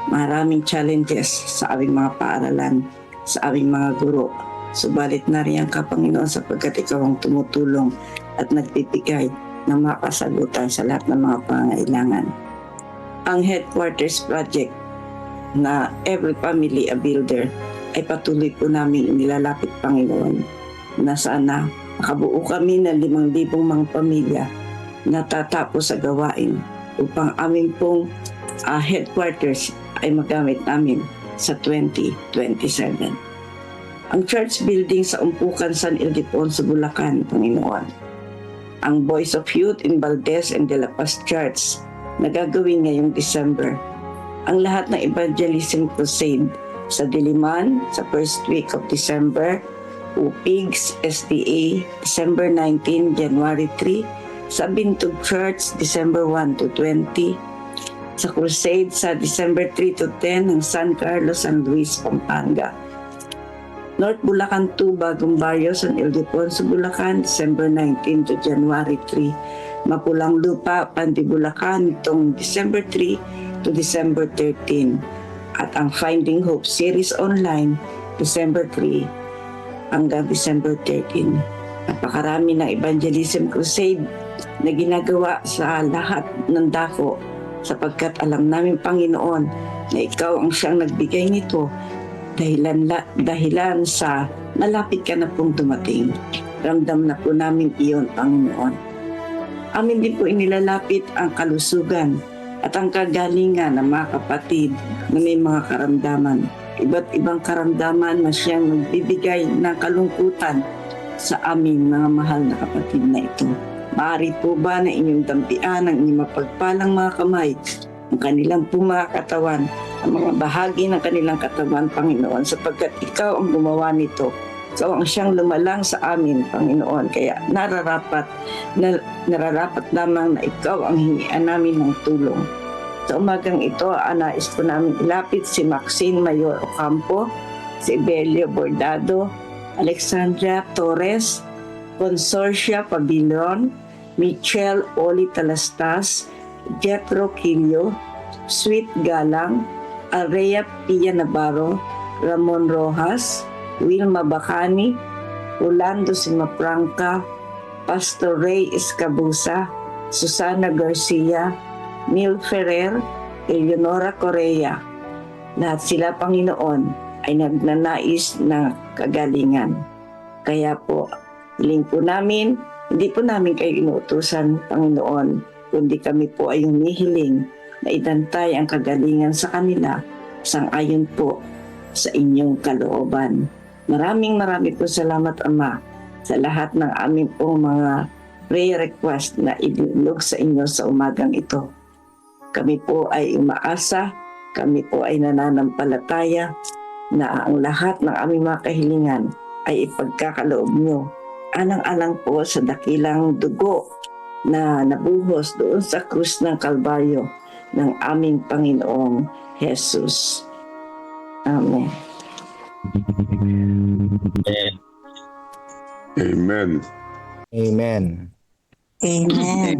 maraming challenges sa aming mga paaralan, sa aming mga guro. Subalit nariyan ka, Panginoon, sapagkat ikaw ang tumutulong at nagbibigay ng mga kasagutan sa lahat ng mga pangangailangan. Ang headquarters project na Every Family a Builder ay patuloy po namin inilalapit, Panginoon, na sana makabuo kami ng 5,000 mga pamilya na tatapos sa gawain upang amin pong headquarters ay magamit namin sa 2027. Ang church building sa Umpukan San Ildefonso, Bulacan, Panginoon. Ang Voice of Youth in Valdez and De La Paz Church na gagawin ngayong December. Ang lahat ng evangelism crusade sa Diliman sa first week of December, Upigs, SDA, December 19, January 3, sa Bintog Church, December 1 to 20, sa crusade sa December 3 to 10 ng San Carlos, San Luis, Pampanga. North Bulacan 2, Bagong Barrio, San Ildefonso, Bulacan, December 19 to January 3. Mapulang Lupa, Pandi, Bulacan, itong December 3 to December 13. At ang Finding Hope Series Online, December 3 hanggang December 13. Napakarami ng evangelism crusade na ginagawa sa lahat ng dako sapagkat alam namin, Panginoon, na ikaw ang siyang nagbigay nito dahilan sa malapit ka na pong dumating. Ramdam na po namin iyon, Panginoon. Amin din po inilalapit ang kalusugan at ang kagalingan ng mga kapatid na may mga karamdaman. Iba't ibang karamdaman na siyang nagbibigay ng kalungkutan sa aming mga mahal na kapatid na ito. Maaari po ba na inyong dampian ang inyong mapagpalang mga kamay, ang kanilang po mga katawan, ang mga bahagi ng kanilang katawan, Panginoon, sapagkat ikaw ang gumawa nito. Ikaw ang siyang lumalang sa amin, Panginoon. Kaya nararapat lamang na ikaw ang hingian namin ng tulong. Sa umagang ito, nais po namin ilapit si Maxine Mayor Ocampo, si Belio Bordado, Alexandra Torres, Consorcia Pabillon, Michelle Oli Talastas, Jetro Quillo, Sweet Galang, Area Pia Navarro, Ramon Rojas, Wilma Bacani, Orlando Simapranca, Pastor Ray Escabusa, Susana Garcia, Neil Ferrer, Eleonora Correa. Lahat sila, Panginoon, ay nagnanais ng kagalingan. Kaya po, hiling po namin, hindi po namin kayo inuutusan, Panginoon, kundi kami po ay humihiling na idantay ang kagalingan sa kanila sang-ayon po sa inyong kalooban. Maraming po salamat, Ama, sa lahat ng aming pong mga prayer request na idulog sa inyo sa umagang ito. Kami po ay umaasa, kami po ay nananampalataya na ang lahat ng aming mga kahilingan ay ipagkakaloob nyo. Alang-alang po sa dakilang dugo na nabuhos doon sa krus ng Kalbaryo ng aming Panginoong Jesus. Amen. Amen. Amen. Amen.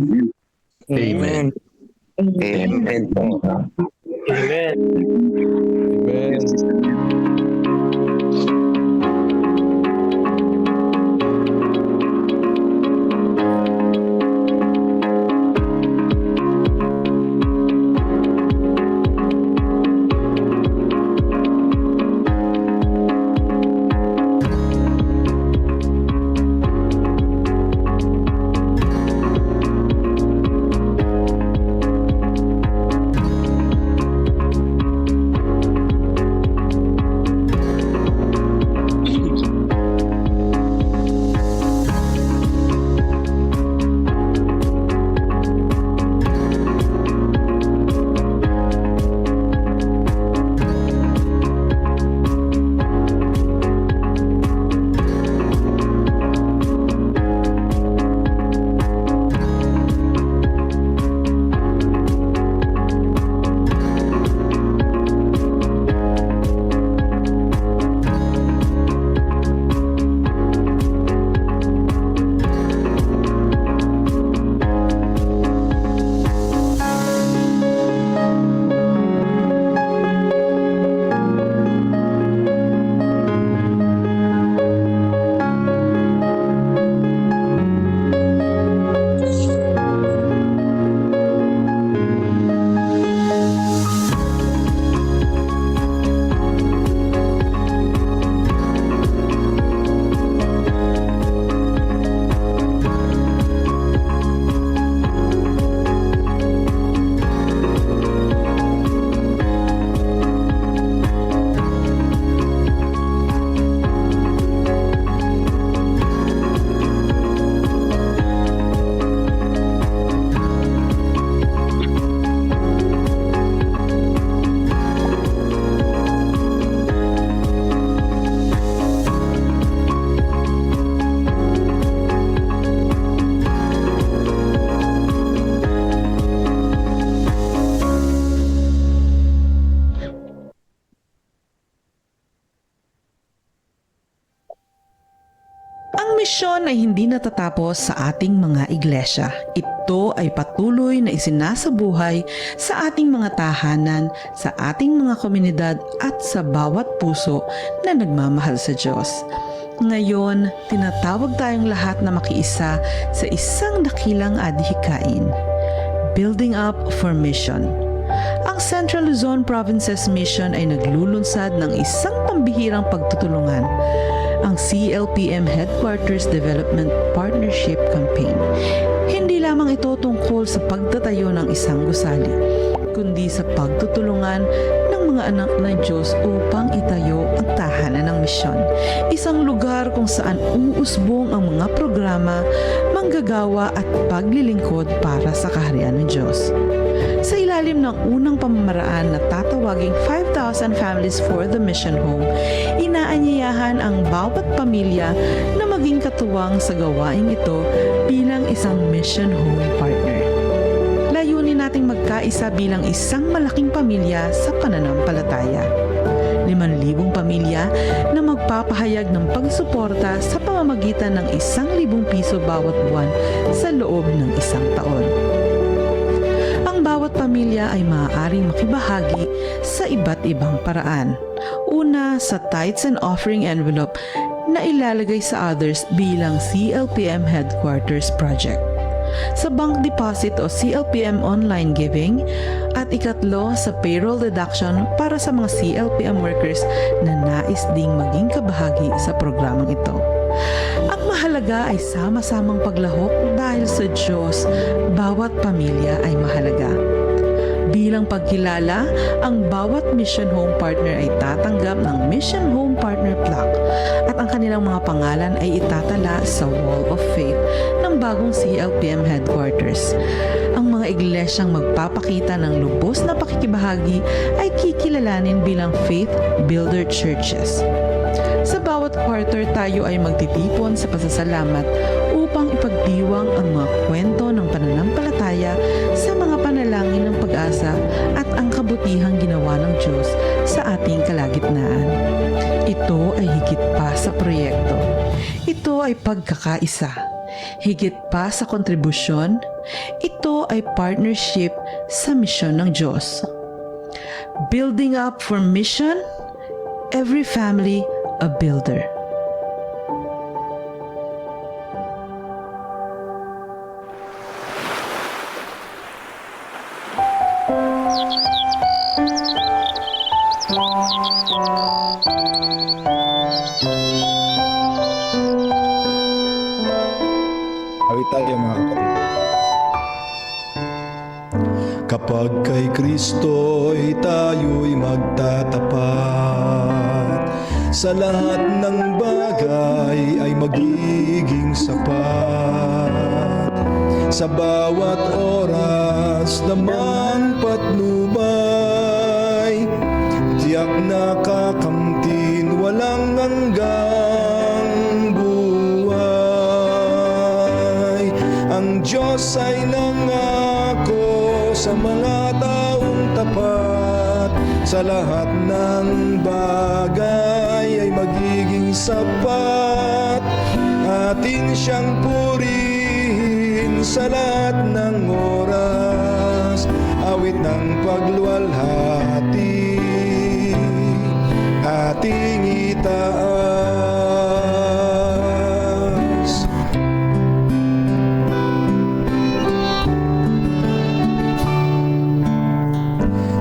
Amen. Amen. Amen. Misyon ay hindi natatapos sa ating mga iglesia. Ito ay patuloy na isinasabuhay sa ating mga tahanan, sa ating mga komunidad at sa bawat puso na nagmamahal sa Diyos. Ngayon, tinatawag tayong lahat na makiisa sa isang dakilang adhikain. Building up for mission. ang Central Luzon Provinces Mission ay naglulunsad ng isang pambihirang pagtutulungan, ang CLPM Headquarters Development Partnership Campaign. Hindi lamang ito tungkol sa pagtatayo ng isang gusali, kundi sa pagtutulungan ng mga anak ng Diyos upang itayo ang tahanan ng misyon. Isang lugar kung saan uusbong ang mga programa, manggagawa at paglilingkod para sa kaharian ng Diyos. Sa ilalim ng unang pamamaraan na tatawaging 5,000 Families for the Mission Home, inaanyayahan ang bawat pamilya na maging katuwang sa gawaing ito bilang isang mission home partner. Layunin nating magkaisa bilang isang malaking pamilya sa pananampalataya. 5,000 pamilya na magpapahayag ng pagsuporta sa pamamagitan ng 1,000 piso bawat buwan sa loob ng isang taon. Ang bawat pamilya ay maaaring makibahagi sa iba't ibang paraan. Una, sa tithes and offering envelope na ilalagay sa others bilang CLPM Headquarters Project. Sa bank deposit o CLPM online giving, at ikatlo sa payroll deduction para sa mga CLPM workers na nais ding maging kabahagi sa programang ito. Ang mahalaga ay sama-samang paglahok dahil sa Diyos, bawat pamilya ay mahalaga. Bilang pagkilala, ang bawat Mission Home Partner ay tatanggap ng Mission Home Partner Plaque at ang kanilang mga pangalan ay itatala sa Wall of Faith ng bagong CLPM Headquarters. Ang mga iglesyang magpapakita ng lubos na pakikibahagi ay kikilalanin bilang Faith Builder Churches. Sa bawat quarter, tayo ay magtitipon sa pasasalamat upang ipagdiwang ang mga kwento ng pananampalataya sa mga panalangin ng pag-asa at ang kabutihang ginawa ng Diyos sa ating kalagitnaan. Ito ay higit pa sa proyekto. Ito ay pagkakaisa. Higit pa sa kontribusyon, ito ay partnership sa misyon ng Diyos. Building up for mission, every family a builder. Awit tayo mga kapatid. Kapag kay Kristo'y tayo'y magtatapat, sa lahat ng bagay ay magiging sapat. Sa bawat oras namang patnubay, tiyak na kakamtin walang hanggang buhay. Ang Diyos ay nangako sa mga taong tapat, sa lahat ng bagay ay magiging sapat. Atin siyang purihin sa lahat ng oras, awit ng pagluwalhati ating itaas.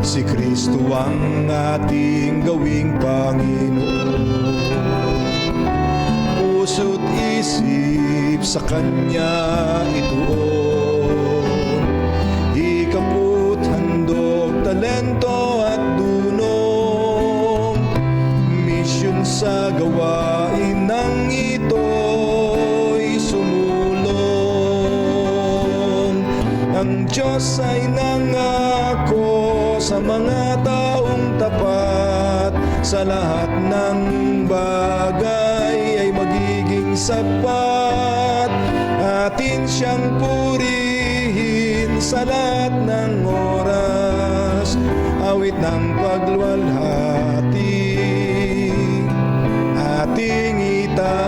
Si Kristo ang ating gawing Panginoon, puso't isip sa Kanya ituon. Hikaput, handog, talento at dunong, misyon sa gawain ng ito'y sumulong. Ang Diyos ay nangako sa mga taong tapat, sa lahat ng bagay ay magiging sapat. Atin siyang purihin sa lahat ng oras, awit ng pagluwalhati ating itaas.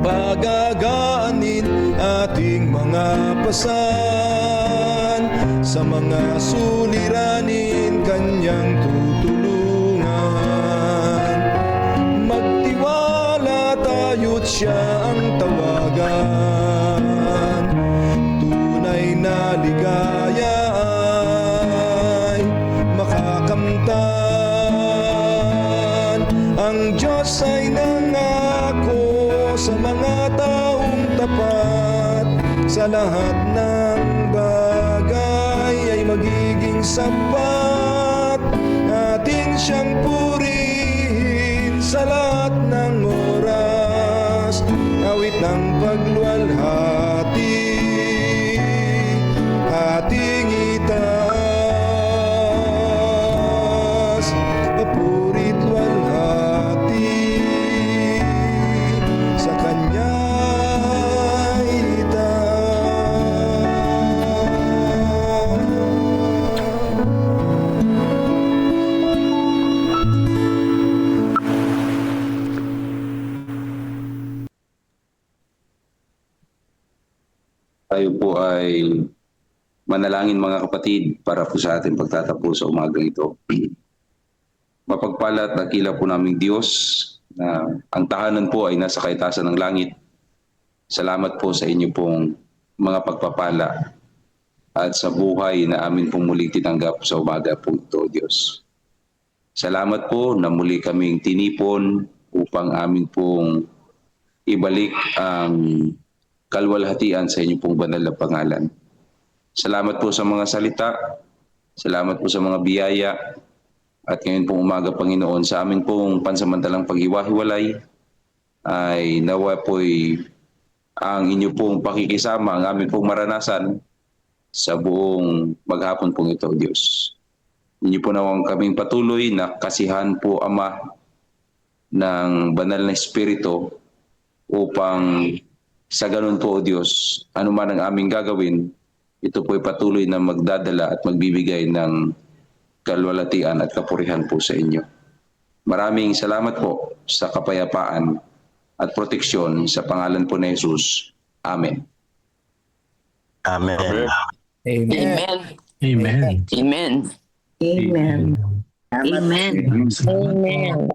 Pagagaanin ating mga pasan, sa mga suliranin Kanyang tutulungan. Magtiwala tayo't Siya ang tawagan, tunay Diyos ay nangako sa mga taong tapat, sa lahat ng bagay ay magiging sapat. Atin siyang purihin sa lahat ng oras, awit ng pagluwalhati ating itaas, papuri't luwalhati sa Kanya Tayo po ay manalangin mga kapatid para po sa ating pagtatapos sa umagang ito. Mapagpala at dakila po naming Diyos na ang tahanan po ay nasa kaitasan ng langit. Salamat po sa inyo pong mga pagpapala at sa buhay na amin pong muling tinanggap sa umaga po ito, Diyos. Salamat po na muli kaming tinipon upang amin pong ibalik ang kalwalhatian sa inyong pong banal na pangalan. Salamat po sa mga salita, salamat po sa mga biyaya, at ngayon pong umaga, Panginoon, sa amin pong pansamantalang pag-iwahiwalay ay nawa po'y ang inyo pong pakikisama, ang amin pong maranasan sa buong maghapon pong ito, Diyos. Inyo po nawang kaming patuloy na kasihan po, Ama, ng banal na Espiritu upang sa ganun po, O Diyos, anuman ang aming gagawin, ito po ay patuloy na magdadala at magbibigay ng kalwalhatian at kapurihan po sa inyo. Maraming salamat po sa kapayapaan at proteksyon sa pangalan po ni Jesus. Amen. Amen. Amen. Amen. Amen. Amen. Amen. Amen.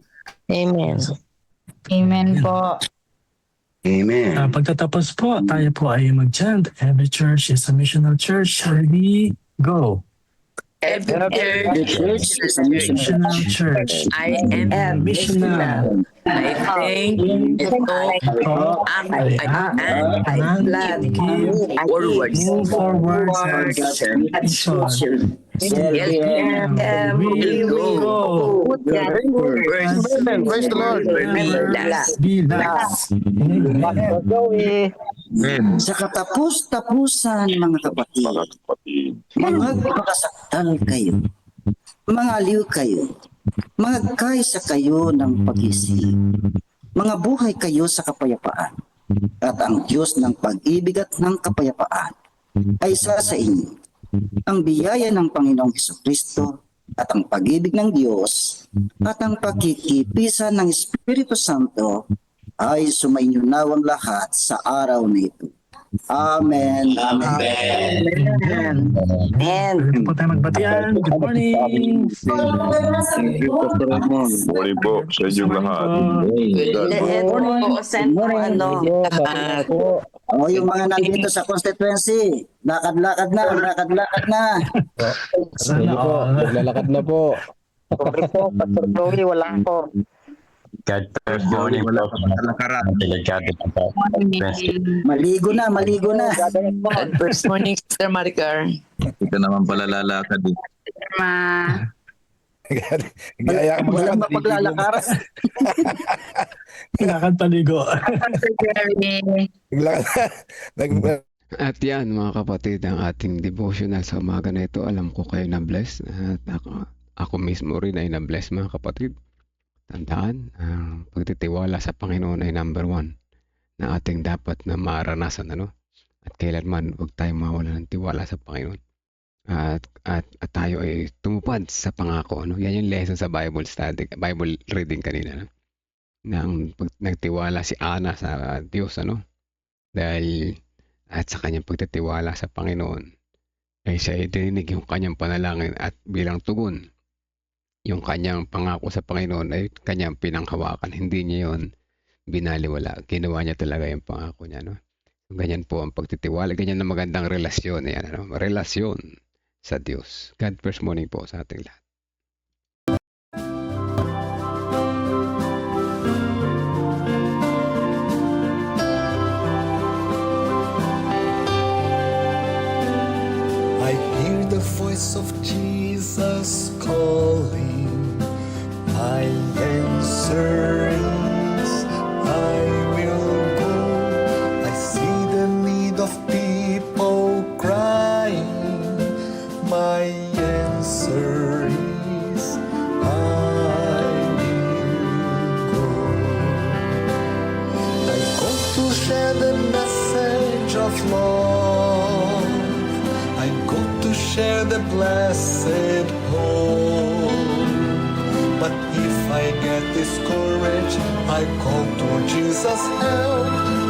Amen. Amen po. Amen. Pagtatapos po, tayo po ay mag-chant. Every church is a missional church. Ready? Go. Every church is a Missional church. I am missional. I thank ito ang plan forward. Move forward. Mission. Here we go. Praise the Lord. Be last. Sa katapos-tapusan, mga kapatid, magpakasaktan kayo, mangaliw kayo, magkaisa kayo ng pag-isip, mga buhay kayo sa kapayapaan, at ang Diyos ng pag-ibig at ng kapayapaan ay isa sa inyo. Ang biyaya ng Panginoong Hesukristo at ang pag-ibig ng Diyos at ang pagkikipisan ng Espiritu Santo ay sumainyo nawang lahat sa araw na ito. Amen. Amen. Amen. Pwede po tayo magbatian. Good morning. Morning po sa inyong lahat. O yung mga nandito sa constituency, lakad-lakad na. Sana all. Naglalakad na po. Sorry po, Pastor Joey, wala po. God first morning po. Delikado po. Maligo na. God first morning, Sister Maricar. Ito naman pala lalakad. Gaya ka Walang mapaglalakar. Lakad paligo. At yan mga kapatid, ang ating devotional sa umaga na ito. Alam ko kayo na bless. At ako mismo rin ay na bless mga kapatid. Tandaan, ang pagtitiwala sa Panginoon ay number 1 na ating dapat na maranasan. At kailanman huwag tayong mawala ng tiwala sa Panginoon. At tayo ay tumupad sa pangako. Yan yung lesson sa Bible study, Bible reading kanina. Nang nagtiwala si Ana sa Diyos. Dahil at sa kanyang pagtitiwala sa Panginoon ay siya dininig yung kanyang panalangin at bilang tugon yung kanyang pangako sa Panginoon ay kanyang pinanghawakan. Hindi niya yun binaliwala. Ginawa niya talaga yung pangako niya. Ganyan po ang pagtitiwala. Ganyan na magandang relasyon. Relasyon sa Diyos. God first morning po sa ating lahat. voice of Jesus calling, my answer is I will go. I see the need of people crying, my answer is I will go. I go to share the message of love, I go to share the blessed hope. But if I get discouraged, I call to Jesus' help.